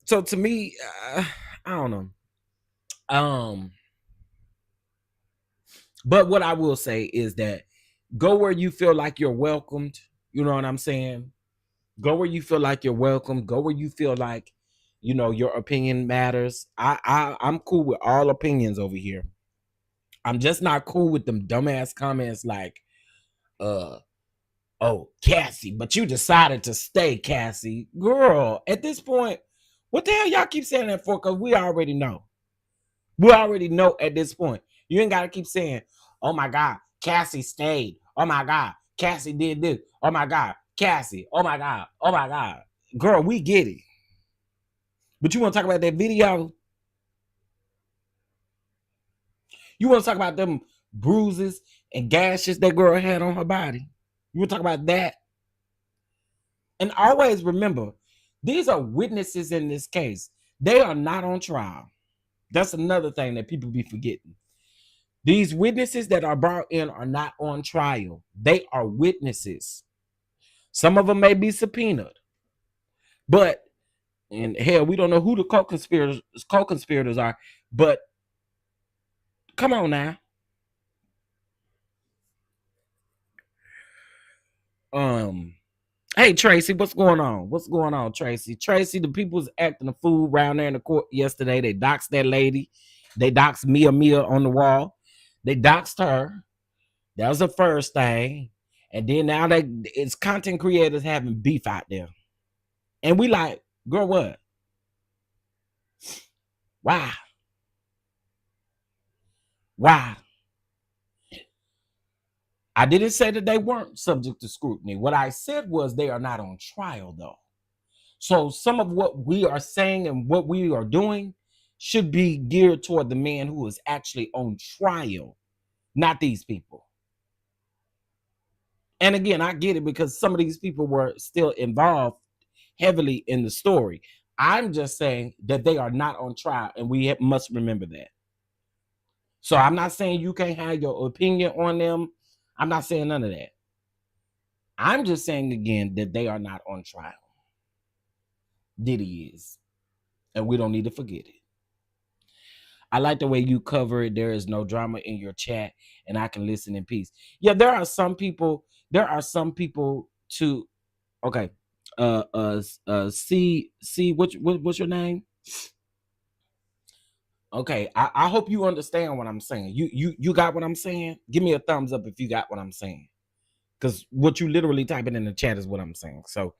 So to me, I don't know. But what I will say is that go where you feel like you're welcomed. You know what I'm saying? Go where you feel like you're welcome. Go where you feel like, you know, your opinion matters. I'm cool with all opinions over here. I'm just not cool with them dumbass comments like, oh, Cassie, but you decided to stay, Cassie. Girl, at this point, what the hell y'all keep saying that for? Because we already know. We already know at this point. You ain't got to keep saying, oh my God, Cassie stayed. Oh my God, Cassie did this. Oh my God, Cassie. Oh my God. Oh my God. Girl, we get it. But you want to talk about that video? You want to talk about them bruises and gashes that girl had on her body? You want to talk about that? And always remember, these are witnesses in this case. They are not on trial. That's another thing that people be forgetting. These witnesses that are brought in are not on trial. They are witnesses. Some of them may be subpoenaed. But, and hell, we don't know who the co-conspirators are. But, come on now. Hey, Tracy, what's going on? What's going on, Tracy? Tracy, the people was acting a fool around there in the court yesterday. They doxed that lady. They doxed Mia on the wall. They doxed her. That was the first thing. And then now it's content creators having beef out there. And we like, girl, what? Why? Why? I didn't say that they weren't subject to scrutiny. What I said was they are not on trial, though. So some of what we are saying and what we are doing should be geared toward the man who is actually on trial, not these people. And again, I get it because some of these people were still involved heavily in the story. I'm just saying that they are not on trial, and we must remember that. So I'm not saying you can't have your opinion on them. I'm not saying none of that. I'm just saying again that they are not on trial. Diddy is. And we don't need to forget it. I like the way you cover it. There is no drama in your chat, and I can listen in peace. Yeah, there are some people to okay. C what's your name? Okay, I hope you understand what I'm saying. You got what I'm saying? Give me a thumbs up if you got what I'm saying. Because what you literally typing in the chat is what I'm saying. So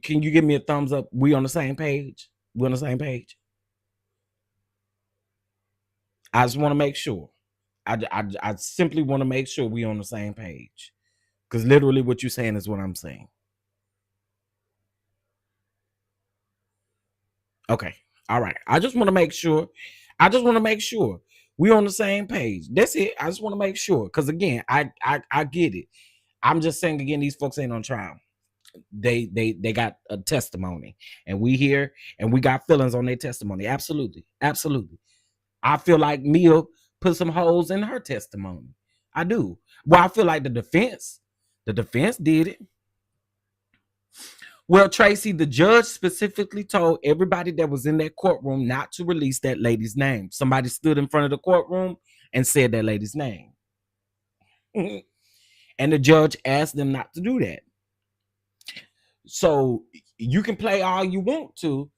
can you give me a thumbs up? We on the same page? We on the same page? I just want to make sure. I simply want to make sure we on the same page. Because literally what you're saying is what I'm saying. Okay. All right. I just want to make sure. We on the same page. That's it. I just want to make sure. Because again, I get it. I'm just saying again, these folks ain't on trial. They got a testimony. And we here and we got feelings on their testimony. Absolutely. Absolutely. I feel like Mia put some holes in her testimony. I do. Well, I feel like the defense did it. Well, Tracy, the judge specifically told everybody that was in that courtroom not to release that lady's name. Somebody stood in front of the courtroom and said that lady's name. And the judge asked them not to do that. So you can play all you want to.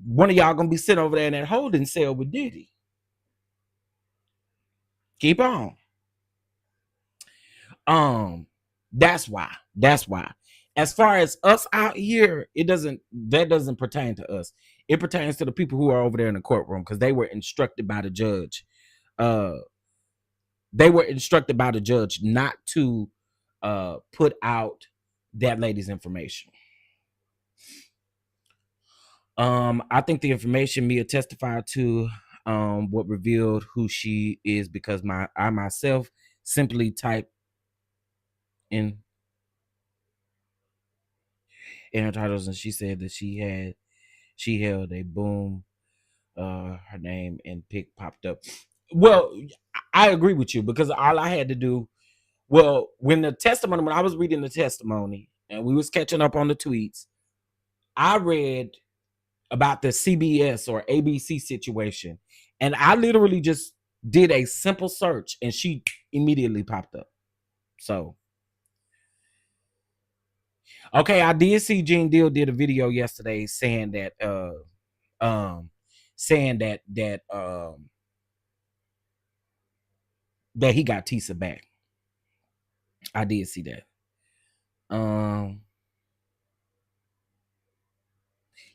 One of y'all gonna be sitting over there in that holding cell with Diddy. Keep on. That's why. That's why. As far as us out here, that doesn't pertain to us. It pertains to the people who are over there in the courtroom because they were instructed by the judge. They were instructed by the judge not to put out that lady's information. I think the information Mia testified to what revealed who she is because I myself simply typed in her titles and she said that she held a boom, her name and pic popped up. Well, I agree with you because all I had to do, when I was reading the testimony and we was catching up on the tweets, I read about the CBS or ABC situation, and I literally just did a simple search, and she immediately popped up. So, okay, I did see Gene Deal did a video yesterday saying that that he got Tisa back. I did see that.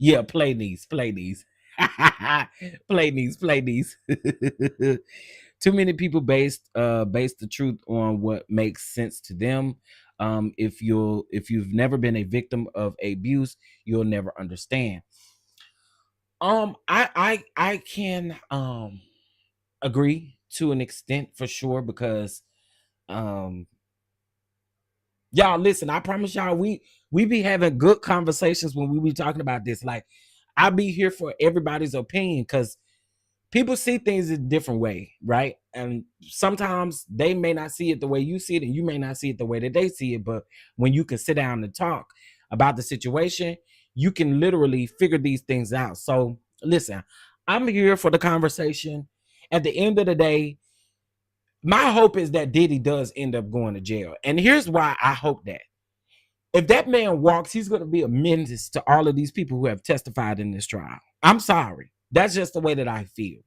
Yeah, play these. play these. Too many people base the truth on what makes sense to them. If you've never been a victim of abuse, you'll never understand. I can agree to an extent for sure because y'all listen, I promise y'all we be having good conversations when we be talking about this. Like, I'll be here for everybody's opinion because people see things a different way, right? And sometimes they may not see it the way you see it, and you may not see it the way that they see it. But when you can sit down and talk about the situation, you can literally figure these things out. So listen, I'm here for the conversation. At the end of the day, my hope is that Diddy does end up going to jail. And here's why I hope that. If that man walks, he's going to be a menace to all of these people who have testified in this trial. I'm sorry. That's just the way that I feel.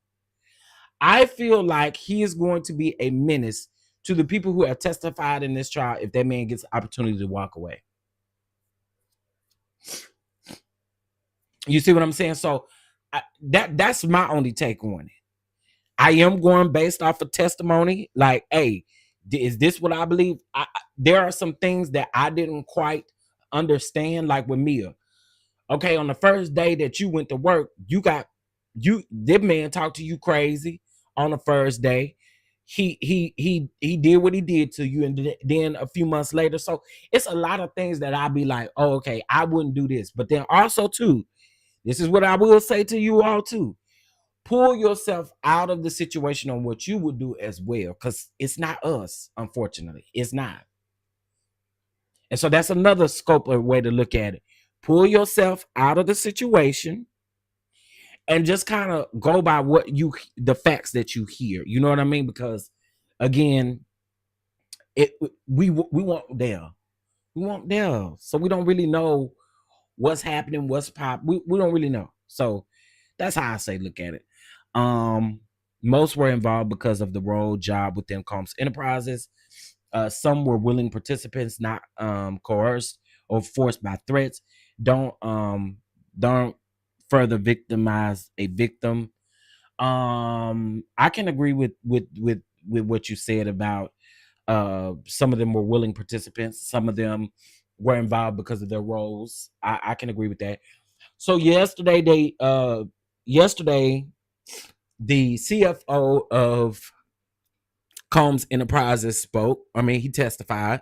I feel like he is going to be a menace to the people who have testified in this trial if that man gets the opportunity to walk away. You see what I'm saying? So that's my only take on it. I am going based off of testimony. Like, hey, is this what I believe? There are some things that I didn't quite understand, like with Mia. Okay, on the first day that you went to work, this man talked to you crazy on the first day. He did what he did to you, and then a few months later. So it's a lot of things that I'd be like, oh, okay, I wouldn't do this. But then also too, this is what I will say to you all too. Pull yourself out of the situation on what you would do as well, because it's not us, unfortunately. It's not. And so that's another scope or way to look at it. Pull yourself out of the situation and just kind of go by the facts that you hear. You know what I mean? Because again, we want there. We want there. So we don't really know what's happening, what's pop. We don't really know. So that's how I say look at it. Most were involved because of the role job within Combs Enterprises. Some were willing participants, not coerced or forced by threats. Don't further victimize a victim. I can agree with what you said about some of them were willing participants. Some of them were involved because of their roles. I can agree with that. So yesterday the CFO of Combs Enterprises spoke. I mean, he testified.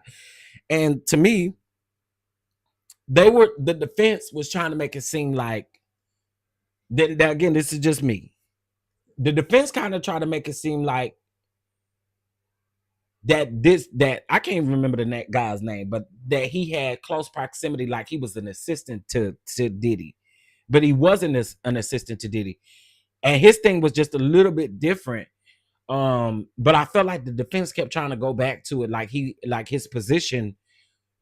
And to me, the defense was trying to make it seem like that again, this is just me. The defense kind of tried to make it seem like that I can't even remember the guy's name, but that he had close proximity, like he was an assistant to Diddy. But he wasn't an assistant to Diddy. And his thing was just a little bit different. But I felt like the defense kept trying to go back to it, like his position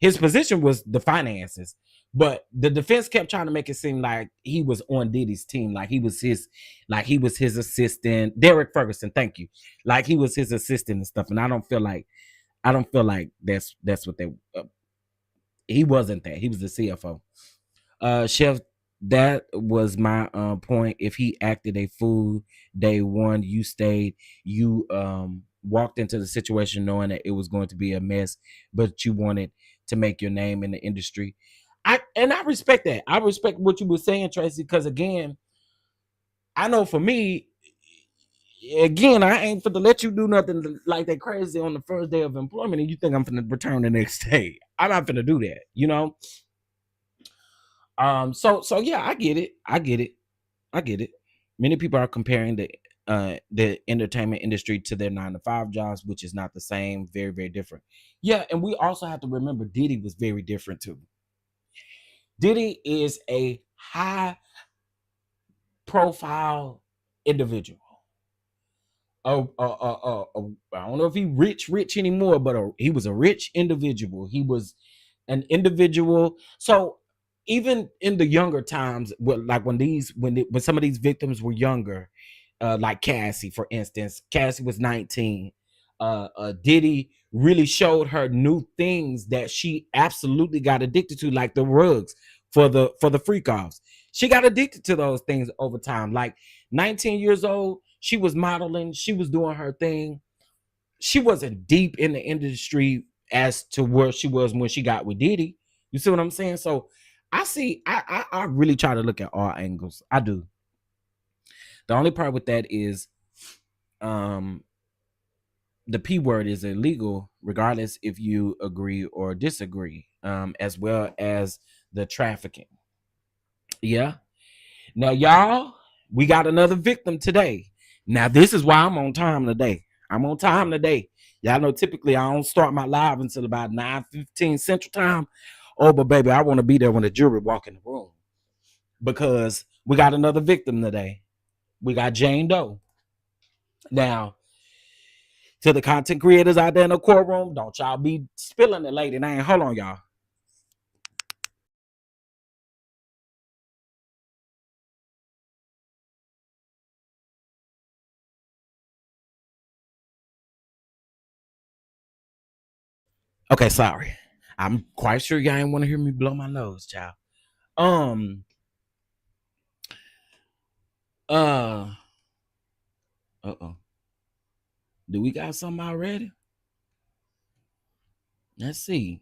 was the finances, but the defense kept trying to make it seem like he was on Diddy's team, like he was his assistant, Derek Ferguson. Thank you. Like he was his assistant and stuff. And I don't feel like I don't feel like that's what they. He wasn't that. He was the CFO. Chef, that was my point. If he acted a fool day one, you stayed. You walked into the situation knowing that it was going to be a mess, but you wanted to make your name in the industry. I respect that. I respect what you were saying, Tracy, because again, I know for me, again, I ain't for to let you do nothing like that crazy on the first day of employment, and you think I'm finna return the next day. I'm not finna do that, you know. So yeah, I get it. I get it. I get it. Many people are comparing the entertainment industry to their 9 to 5 jobs, which is not the same. Very, very different. Yeah, and we also have to remember Diddy was very different too. Diddy is a high profile individual. I don't know if he rich anymore, but he was a rich individual. He was an individual. So even in the younger times, like when some of these victims were younger, like Cassie, for instance, Cassie was 19. Diddy really showed her new things that she absolutely got addicted to, like the rugs for the freak offs. She got addicted to those things over time. Like 19 years old, she was modeling, she was doing her thing. She wasn't deep in the industry as to where she was when she got with Diddy. You see what I'm saying? So I really try to look at all angles. I do. The only part with that is the P word is illegal, regardless if you agree or disagree, as well as the trafficking. Yeah. Now, y'all, we got another victim today. Now, this is why I'm on time today. I'm on time today. Y'all know typically I don't start my live until about 9:15 Central Time. Oh, but baby, I want to be there when the jury walk in the room because we got another victim today. We got Jane Doe. Now, to the content creators out there in the courtroom, don't y'all be spilling the lady name. Hold on, y'all. Okay, sorry. I'm quite sure y'all ain't want to hear me blow my nose, child. Um. Uh. Uh-oh. Do we got something already? Let's see.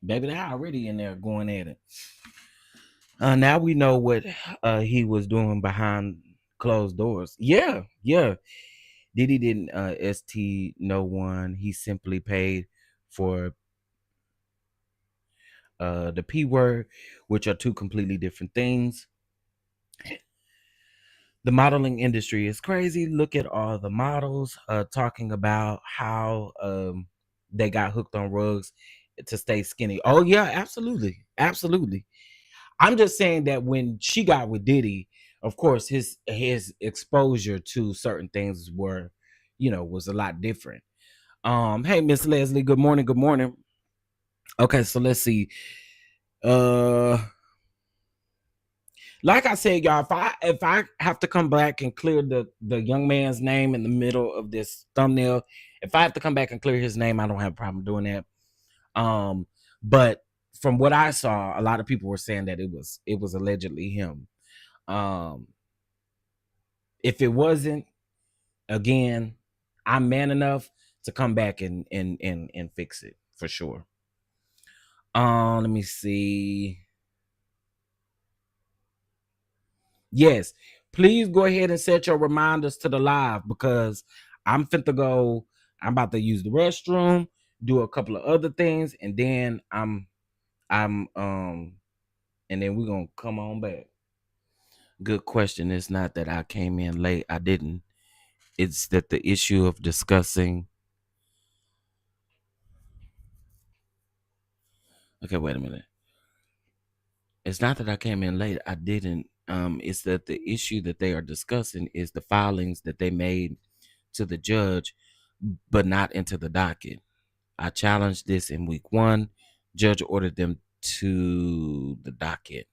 Baby, they're already in there going at it. Now we know what he was doing behind closed doors. Yeah, yeah. Diddy didn't ST no one. He simply paid for the P word, which are two completely different things. The modeling industry is crazy. Look at all the models talking about how they got hooked on rugs to stay skinny. Oh yeah, absolutely, absolutely. I'm just saying that when she got with Diddy, of course, his exposure to certain things was a lot different. Hey, Miss Leslie, good morning, good morning. Okay, so let's see. Like I said, y'all, if I have to come back and clear the young man's name in the middle of this thumbnail, if I have to come back and clear his name, I don't have a problem doing that. But from what I saw, a lot of people were saying that it was allegedly him. If it wasn't, again, I'm man enough to come back and fix it for sure. Let me see. Yes, please go ahead and set your reminders to the live because I'm finna go. I'm about to use the restroom, do a couple of other things, and then and then we're gonna come on back. Good question. It's not that I came in late. I didn't. It's that the issue of discussing. Okay, wait a minute. It's not that I came in late. I didn't. It's that the issue that they are discussing is the filings that they made to the judge, but not into the docket. I challenged this in week 1. Judge ordered them to the docket.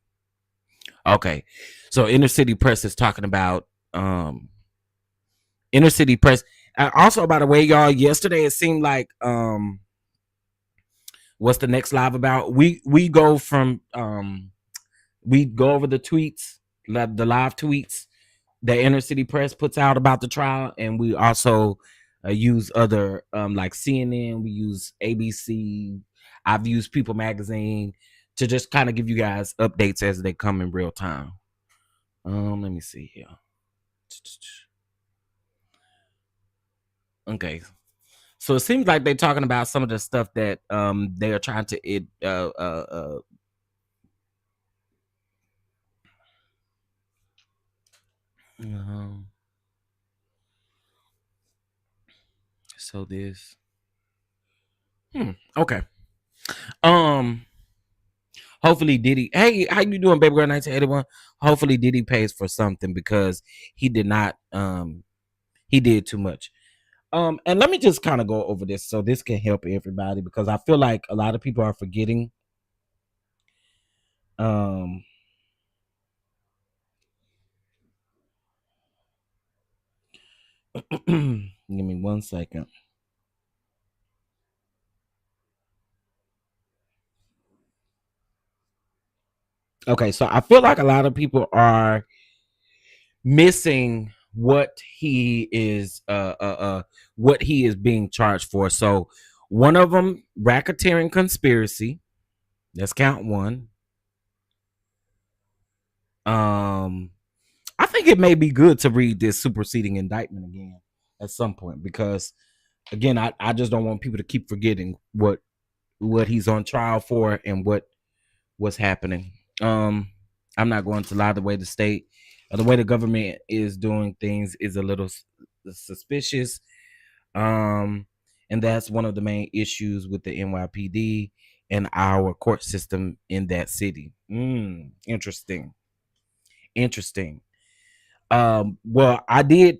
Okay, so Inner City Press is talking about Inner City Press. Also, by the way, y'all, yesterday it seemed like what's the next live about? We go from we go over the tweets, the live tweets the inner city press puts out about the trial, and we also use other like CNN, we use ABC, I've used People Magazine to just kind of give you guys updates as they come in real time. Let me see here. Okay, so it seems like they're talking about some of the stuff that they are trying to so this okay. Hopefully Diddy. Hey, how you doing, baby girl 1981? Hopefully Diddy pays for something because he did not he did too much. And let me just kind of go over this so this can help everybody, because I feel like a lot of people are forgetting. Give me 1 second. Okay, so I feel like a lot of people are missing what he is being charged for. So one of them, racketeering conspiracy. That's count one. I think it may be good to read this superseding indictment again at some point, because again, I just don't want people to keep forgetting what he's on trial for and what's happening. I'm not going to lie, the way the government is doing things is a little suspicious. And that's one of the main issues with the NYPD and our court system in that city. Interesting. Well, I did,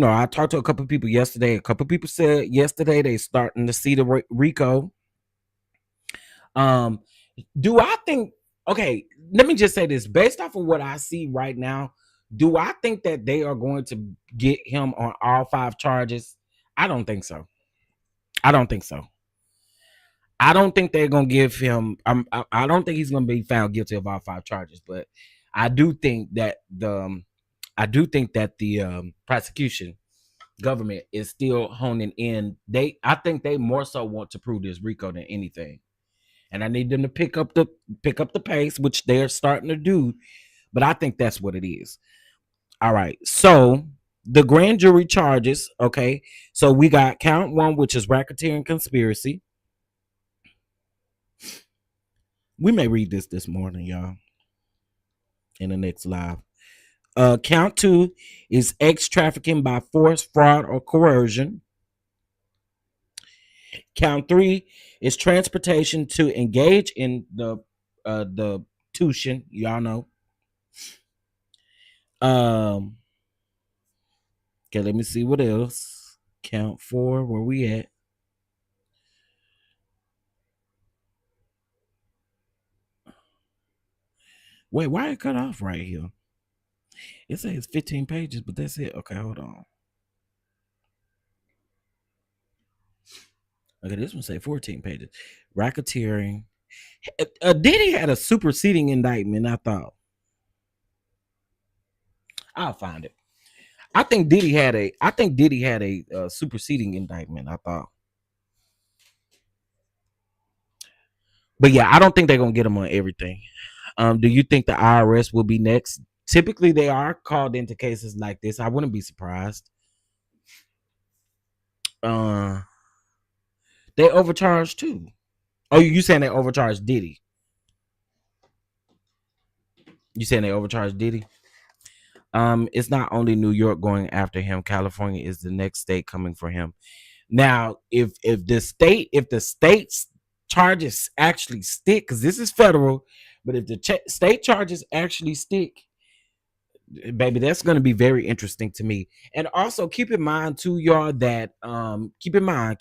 I talked to a couple of people yesterday. A couple of people said yesterday they starting to see the RICO. Do I think, okay, let me just say this, based off of what I see right now, do I think that they are going to get him on all 5 charges? I don't think so. I don't think they're going to give him, I don't think he's going to be found guilty of all 5 charges, but I do think that the prosecution government is still honing in. I think they more so want to prove this RICO than anything. And I need them to pick up the pace, which they're starting to do. But I think that's what it is. All right. So the grand jury charges. Okay. So we got count 1, which is racketeering conspiracy. We may read this morning, y'all, in the next live. Count 2 is trafficking by force, fraud, or coercion. Count 3 is transportation to engage in the tuition. Y'all know. Okay, let me see what else. Count 4, where we at? Wait, why it cut off right here? It says 15 pages, but that's it. Okay, hold on. Okay, this one say 14 pages. Racketeering. Diddy had a superseding indictment, I thought. I'll find it. I think Diddy had a superseding indictment, I thought. But yeah, I don't think they're gonna get him on everything. Do you think the IRS will be next? Typically, they are called into cases like this. I wouldn't be surprised. They overcharged too. Oh, you saying they overcharged Diddy? You saying they overcharged Diddy? It's not only New York going after him. California is the next state coming for him. Now, if the state's charges actually stick, because this is federal, but if the state charges actually stick, baby, that's going to be very interesting to me. And also keep in mind too, y'all, that keep in mind,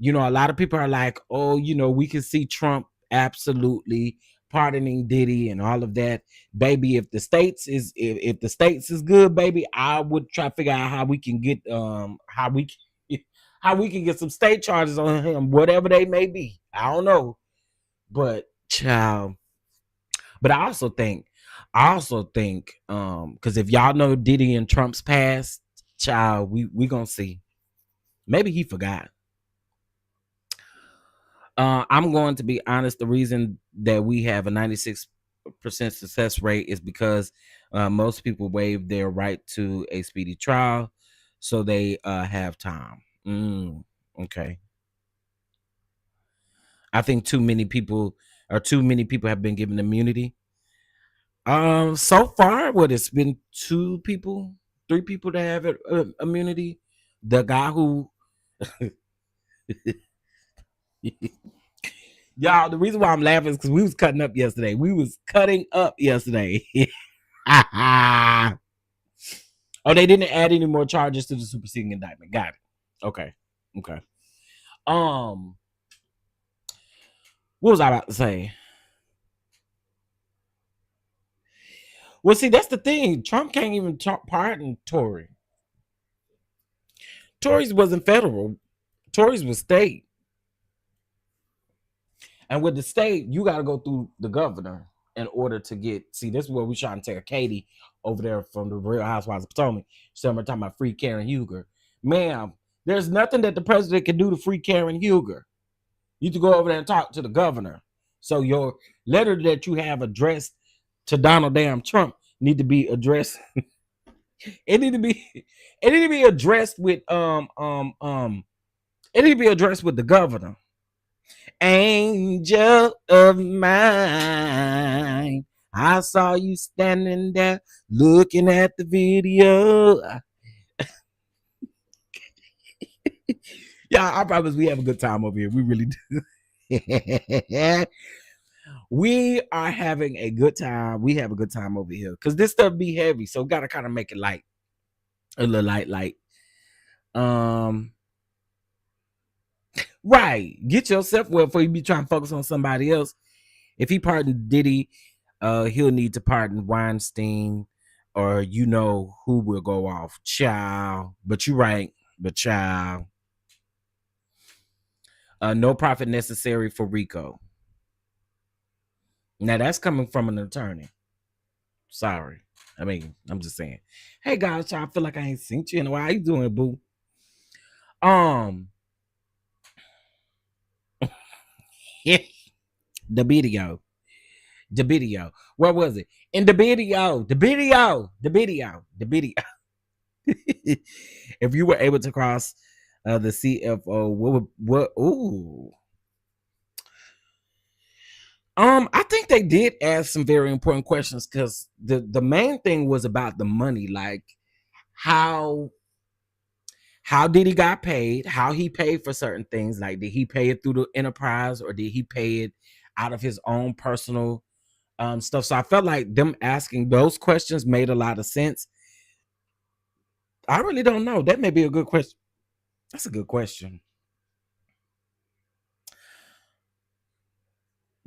a lot of people are like, oh, we can see Trump absolutely pardoning Diddy and all of that, baby. If the states is if the states is good, baby, I would try to figure out how we can get how we can get some state charges on him, whatever they may be. I don't know, but child. But I also think, because if y'all know Diddy and Trump's past, child, we gonna see. Maybe he forgot. I'm going to be honest. The reason that we have a 96% success rate is because most people waive their right to a speedy trial, so they have time. Okay. I think too many people have been given immunity. So far, it's been 3 people that have immunity. The guy who, y'all, the reason why I'm laughing is because we was cutting up yesterday. Oh, they didn't add any more charges to the superseding indictment. Got it. Okay. What was I about to say? Well, see, that's the thing. Trump can't even pardon Tory. Tories wasn't federal. Tories was state. And with the state, you got to go through the governor in order to get. See, this is where we trying to take a Katie over there from the Real Housewives of Potomac. So we're talking about free Karen Huger. Ma'am, there's nothing that the president can do to free Karen Huger. You need to go over there and talk to the governor. So your letter that you have addressed to Donald damn Trump need to be addressed. It need to be addressed with it need to be addressed with the governor. Angel of mine, I saw you standing there looking at the video. Yeah, I promise we have a good time over here. We really do. We are having a good time. We have a good time over here because this stuff be heavy, so we gotta kind of make it light, a little light. Right. Get yourself well before you be trying to focus on somebody else. If he pardoned Diddy, he'll need to pardon Weinstein, or who will go off. Child. But you're right. But child. No profit necessary for RICO. Now that's coming from an attorney. Sorry. I mean, I'm just saying. Hey guys, I feel like I ain't seen you in a while. How you doing, boo? The video. Where was it? In the video. If you were able to cross the CFO, what? Ooh. I think they did ask some very important questions because the main thing was about the money, like how Diddy got paid, how he paid for certain things. Like, did he pay it through the enterprise or did he pay it out of his own personal stuff? So I felt like them asking those questions made a lot of sense. I really don't know. That may be a good question. That's a good question.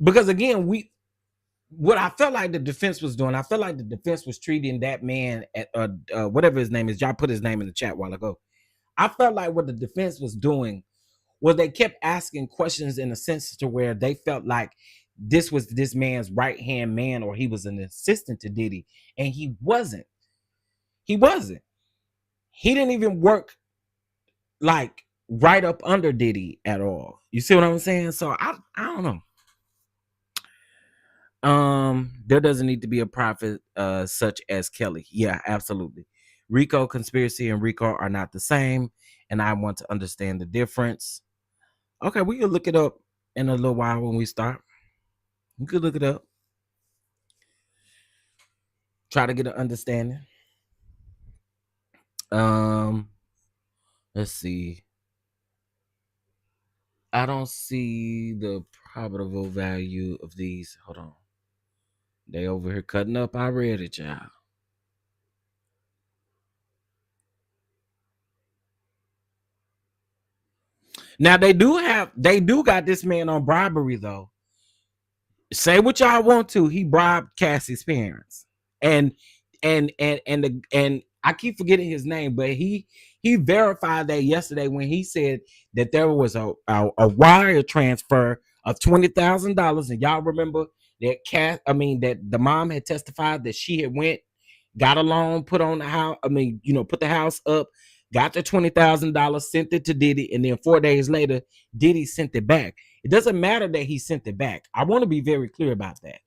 Because again, what I felt like the defense was doing, I felt like the defense was treating that man at whatever his name is. Y'all put his name in the chat a while ago. I felt like what the defense was doing was they kept asking questions in a sense to where they felt like this was this man's right-hand man, or he was an assistant to Diddy, and he wasn't. He didn't even work like right up under Diddy at all. You see what I'm saying? So I don't know. There doesn't need to be a prophet such as Kelly. Yeah, absolutely. RICO conspiracy and RICO are not the same, and I want to understand the difference. Okay, we can look it up in a little while when we start. We could look it up. Try to get an understanding. Let's see. I don't see the probable value of these. Hold on. They over here cutting up. I read it, y'all. Now they do got this man on bribery though. Say what y'all want to. He bribed Cassie's parents, and and I keep forgetting his name, but he verified that yesterday when he said that there was a wire transfer of $20,000, and y'all remember that that the mom had testified that she had went, got a loan, put on the house. Put the house up, got the $20,000, sent it to Diddy, and then 4 days later, Diddy sent it back. It doesn't matter that he sent it back. I want to be very clear about that.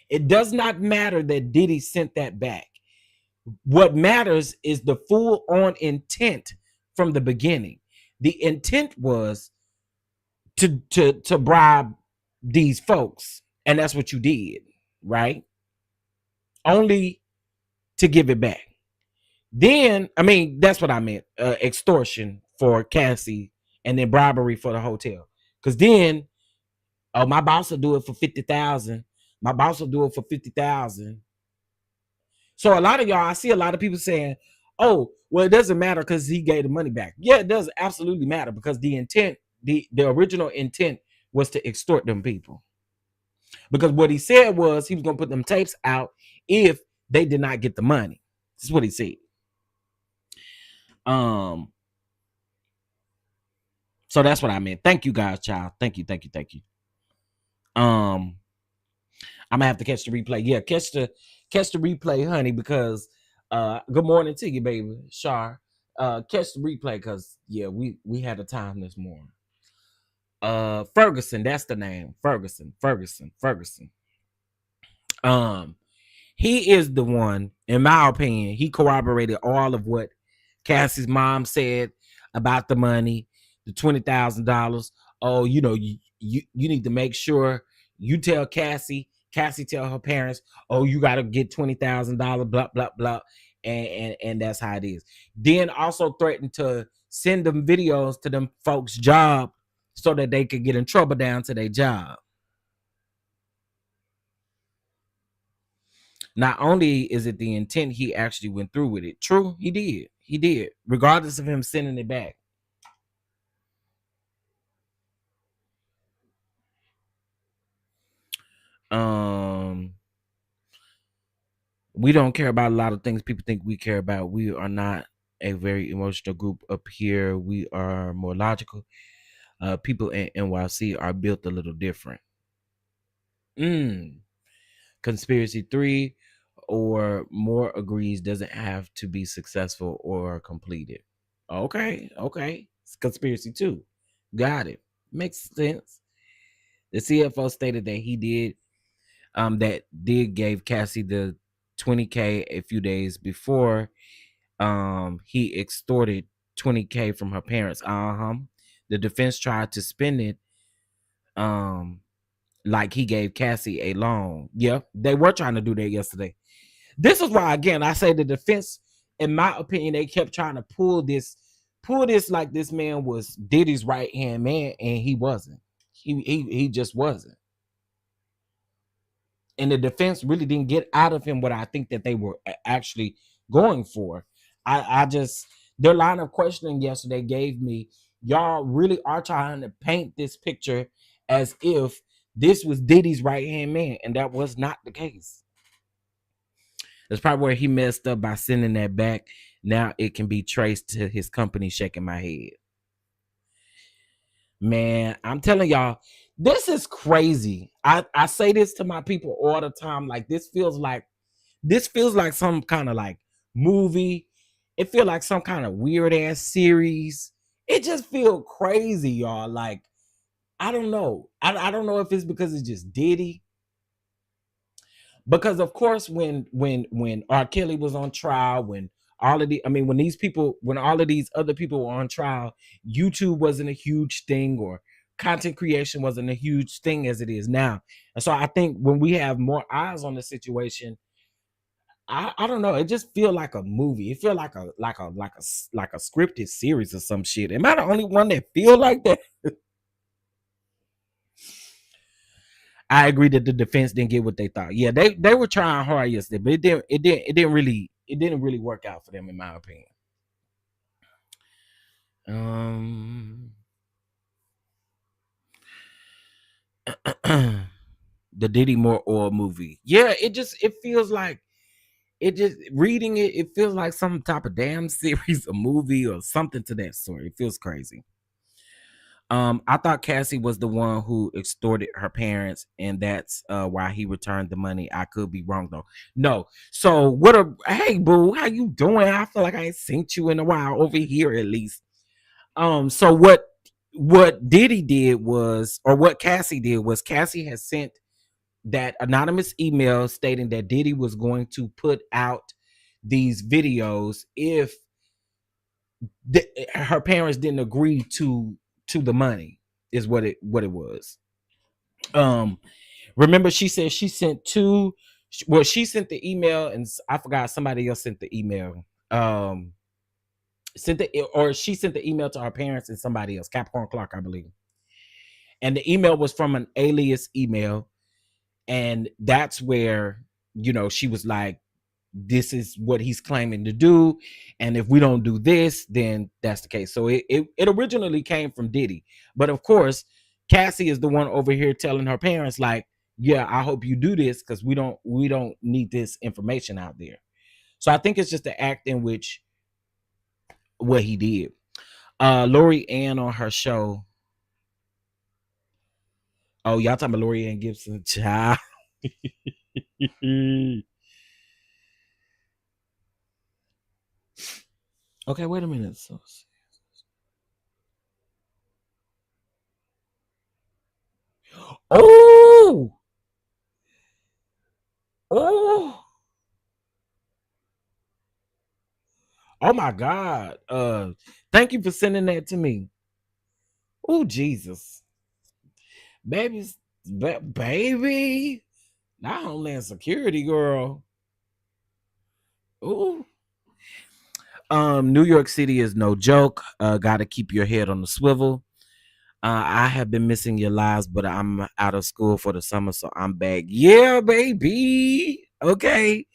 It does not matter that Diddy sent that back. What matters is the full on intent from the beginning. The intent was to bribe these folks, and that's what you did, right? Only to give it back. Then, that's what I meant. Extortion for Cassie, and then bribery for the hotel. Because then, oh, my boss will do it for 50,000. My boss will do it for 50,000. So a lot of y'all, I see a lot of people saying, "Oh, well, it doesn't matter because he gave the money back." Yeah, it does absolutely matter, because the intent, the original intent, was to extort them people. Because what he said was he was gonna put them tapes out if they did not get the money. This is what he said. So that's what I meant. Thank you guys, child. Thank you. I'm gonna have to catch the replay. Yeah, catch the replay, honey, because good morning to you, baby. Shar. Catch the replay, because yeah, we had a time this morning. Ferguson, that's the name. Ferguson. He is the one, in my opinion, he corroborated all of what Cassie's mom said about the money, the $20,000. Oh, you need to make sure you tell Cassie tell her parents, oh, you got to get $20,000, blah, blah, blah. And that's how it is. Then also threatened to send them videos to them folks' job so that they could get in trouble down to their job. Not only is it the intent, he actually went through with it. True, he did, regardless of him sending it back. We don't care about a lot of things people think we care about. We are not a very emotional group up here. We are more logical. People in NYC are built a little different. Conspiracy 3 or more agrees doesn't have to be successful or completed. Okay. It's conspiracy 2. Got it. Makes sense. The CFO stated that he did gave Cassie the $20K a few days before he extorted $20K from her parents. The defense tried to spin it like he gave Cassie a loan. Yeah, they were trying to do that yesterday. This is why, again, I say the defense, in my opinion, they kept trying to pull this like this man was Diddy's right hand man, and he wasn't. He just wasn't. And the defense really didn't get out of him what I think that they were actually going for. I just, their line of questioning yesterday gave me, y'all really are trying to paint this picture as if this was Diddy's right hand man, and that was not the case. That's probably where he messed up by sending that back. Now it can be traced to his company. Shaking my head. Man, I'm telling y'all, this is crazy. I say this to my people all the time. Like, this feels like some kind of like movie. It feels like some kind of weird ass series. It just feels crazy, y'all. Like, I don't know. I don't know if it's because it's just Diddy. Because of course, when R. Kelly was on trial, when all of these other people were on trial, YouTube wasn't a huge thing, or content creation wasn't a huge thing as it is now. And so I think when we have more eyes on the situation, I don't know, it just feel like a movie. It feel like a scripted series or some shit. Am I the only one that feel like that? I agree that the defense didn't get what they thought. Yeah, they were trying hard yesterday, but it didn't really work out for them, in my opinion. The Diddy More Oil movie. Yeah, it feels like reading it feels like some type of damn series, a movie, or something to that sort. It feels crazy. I thought Cassie was the one who extorted her parents, and that's why he returned the money. I could be wrong though. No. So hey boo, how you doing? I feel like I ain't seen you in a while over here at least. So what Diddy did was, or what Cassie did was, Cassie has sent that anonymous email stating that Diddy was going to put out these videos if her parents didn't agree to the money, is what it was. Remember she said she sent two. Well, she sent the email, and I forgot somebody else sent the email. She sent the email to her parents and somebody else, Capricorn Clark, I believe. And the email was from an alias email, and that's where she was like, this is what he's claiming to do, and if we don't do this, then that's the case. So it originally came from Diddy, but of course Cassie is the one over here telling her parents like, yeah, I hope you do this because we don't need this information out there. So I think it's just the act in which what he did. Lori Ann on her show. Oh, y'all talking about Lori Ann Gibson? Child. Okay, wait a minute. So, oh, oh my God. Thank you for sending that to me. Oh, Jesus. Baby, not Homeland Security, girl. Ooh. New York City is no joke. Gotta keep your head on the swivel. I have been missing your lives, but I'm out of school for the summer, so I'm back. Yeah, baby. Okay.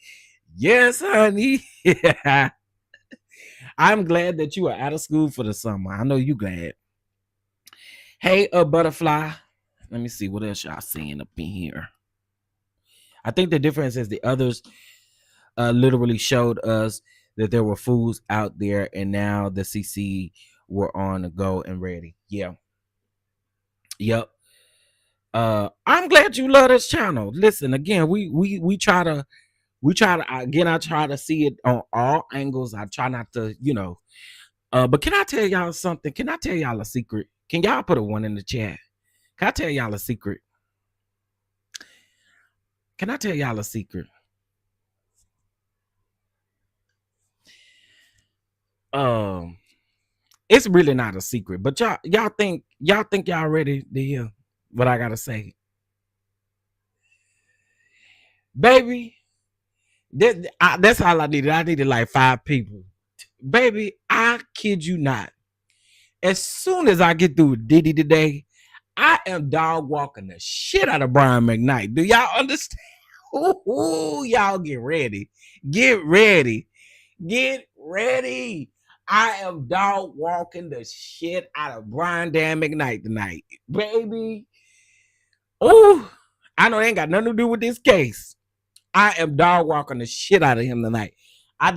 Yes, honey. Yeah. I'm glad that you are out of school for the summer. I know you glad. Hey, Butterfly. Let me see what else y'all seeing up in here. I think the difference is the others literally showed us that there were fools out there, and now the CC were on the go and ready. Yeah. Yep. I'm glad you love this channel. Listen, again, we try to again, I try to see it on all angles. I try not to, but can I tell y'all something? Can I tell y'all a secret? Can y'all put a 1 in the chat? Can I tell y'all a secret? Can I tell y'all a secret? It's really not a secret, but y'all think y'all ready to hear what I gotta say? Baby, that's all I needed. I needed like 5 people. Baby, I kid you not. As soon as I get through with Diddy today, I am dog walking the shit out of Brian McKnight. Do y'all understand? Ooh, y'all get ready. Get ready. Get ready. I am dog walking the shit out of Brian Dan McKnight tonight. Baby. Oh, I know it ain't got nothing to do with this case. I am dog walking the shit out of him tonight. I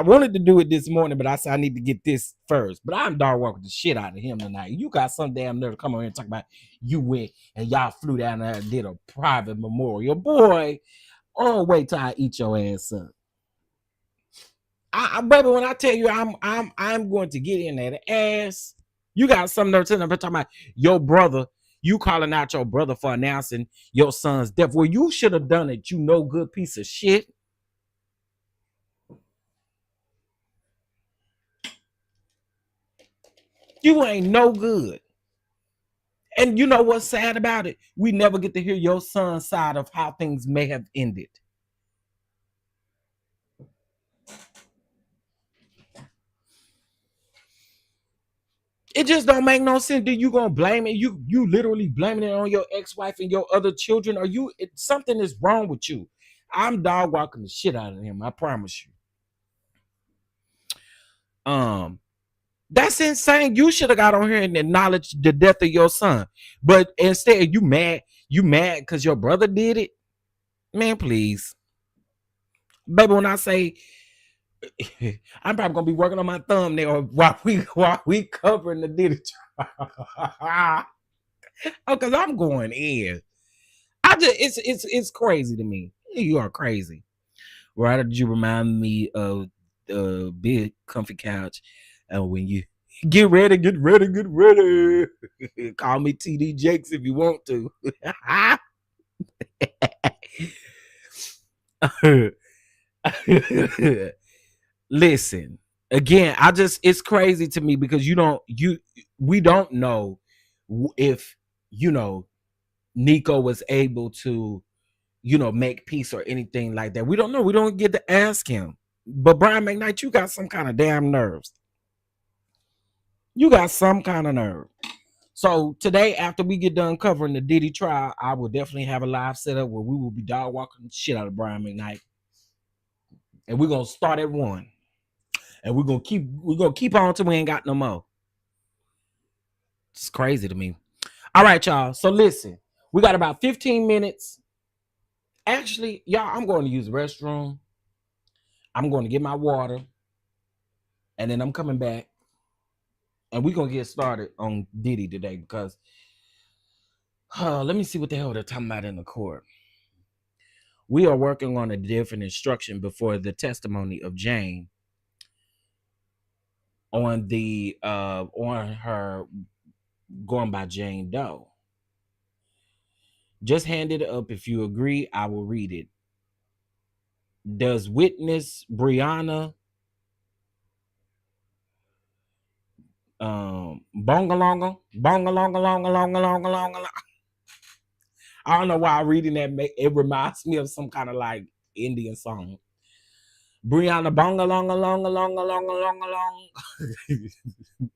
wanted to do it this morning, but I said I need to get this first. But I'm dog walking the shit out of him tonight. You got some damn nerve to come over here and talk about you went and y'all flew down there and did a private memorial. Boy, oh, wait till I eat your ass up. Baby, when I tell you I'm going to get in that ass, you got some nerve to talking about your brother. You calling out your brother for announcing your son's death. Well, you should have done it, you no good piece of shit. You ain't no good. And you know what's sad about it? We never get to hear your son's side of how things may have ended. It just don't make no sense. Then you gonna blame it? You literally blaming it on your ex-wife and your other children? Something is wrong with you? I'm dog walking the shit out of him. I promise you. That's insane. You should have got on here and acknowledged the death of your son, but instead you mad. You mad because your brother did it? Man, please. Baby, when I say I'm probably gonna be working on my thumbnail while we covering the Diddy trial. Oh, because I'm going in. It's crazy to me. You are crazy. Why did you remind me of the big comfy couch? And when you get ready. Call me TD Jakes if you want to. Listen, again, it's crazy to me because we don't know if Nico was able to make peace or anything like that. We don't know. We don't get to ask him. But Brian McKnight, you got some kind of damn nerves. You got some kind of nerve. So today, after we get done covering the Diddy trial, I will definitely have a live setup where we will be dog walking the shit out of Brian McKnight. And we're gonna start at 1. And we're gonna keep on till we ain't got no more. It's crazy to me. All right, y'all. So listen, we got about 15 minutes. Actually, y'all, I'm going to use the restroom. I'm going to get my water. And then I'm coming back. And we're going to get started on Diddy today because let me see what the hell they're talking about in the court. We are working on a different instruction before the testimony of Jane on her going by Jane Doe. Just hand it up. If you agree, I will read it. Does witness Brianna bongalonga. I don't know why I'm reading that. It reminds me of some kind of like Indian song. Brianna bongalonga.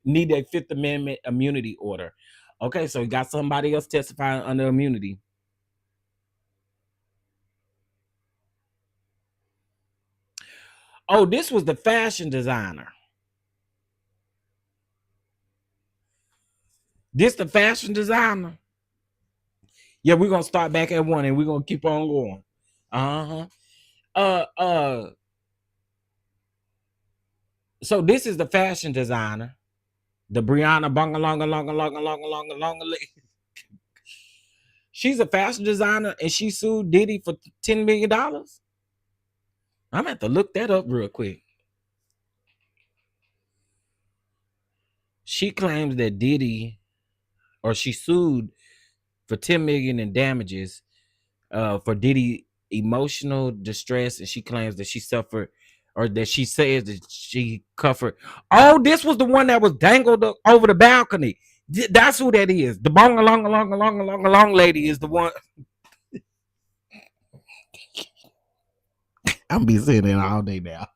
Need a Fifth Amendment immunity order. Okay, so you got somebody else testifying under immunity. Oh, this was the fashion designer. This the fashion designer. Yeah, we're gonna start back at 1 and we're gonna keep on going. So this is the fashion designer, the Brianna bongalonga. She's a fashion designer and she sued Diddy for $10 million. I'm gonna have to look that up real quick. She claims that she sued for $10 million in damages for Diddy emotional distress, and she claims that she suffered, or that she says that she covered. Oh, this was the one that was dangled over the balcony. That's who that is. The long lady is the one. I'm be sitting there all day now.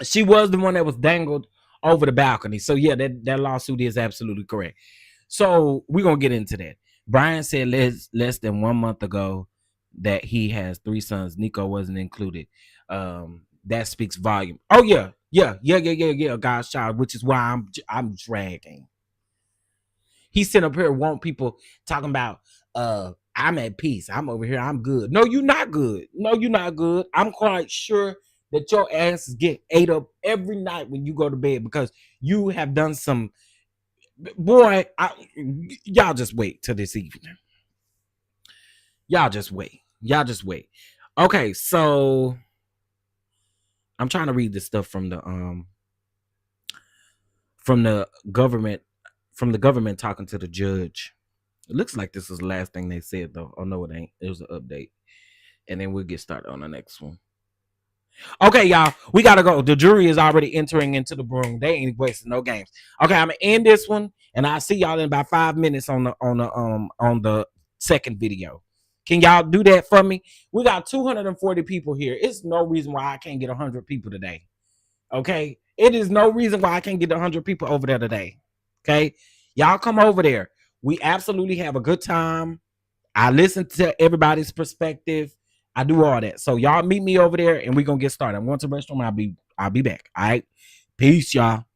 She was the one that was dangled over the balcony. So yeah, that lawsuit is absolutely correct. So we're gonna get into that. Brian said less than 1 month ago that he has 3 sons. Nico wasn't included. That speaks volume. Oh yeah, God's child, which is why I'm dragging. He sitting up here want people talking about I'm at peace. I'm over here. I'm good. No, you're not good. I'm quite sure that your asses get ate up every night when you go to bed because you have done some. Boy, y'all just wait till this evening. Y'all just wait. Okay, so I'm trying to read this stuff from the government talking to the judge. It looks like this is the last thing they said though. Oh no, it ain't. It was an update. And then we'll get started on the next one. Okay, y'all, we gotta go. The jury is already entering into the room. They ain't wasting no games. Okay, I'm gonna end this one, and I'll see y'all in about 5 minutes on the second video. Can y'all do that for me? We got 240 people here. It's no reason why I can't get 100 people today. Okay, it is no reason why I can't get 100 people over there today. Okay, y'all come over there. We absolutely have a good time. I listen to everybody's perspective. I do all that. So y'all meet me over there and we're gonna get started. I'm going to the restroom. I'll be back. All right. Peace, y'all.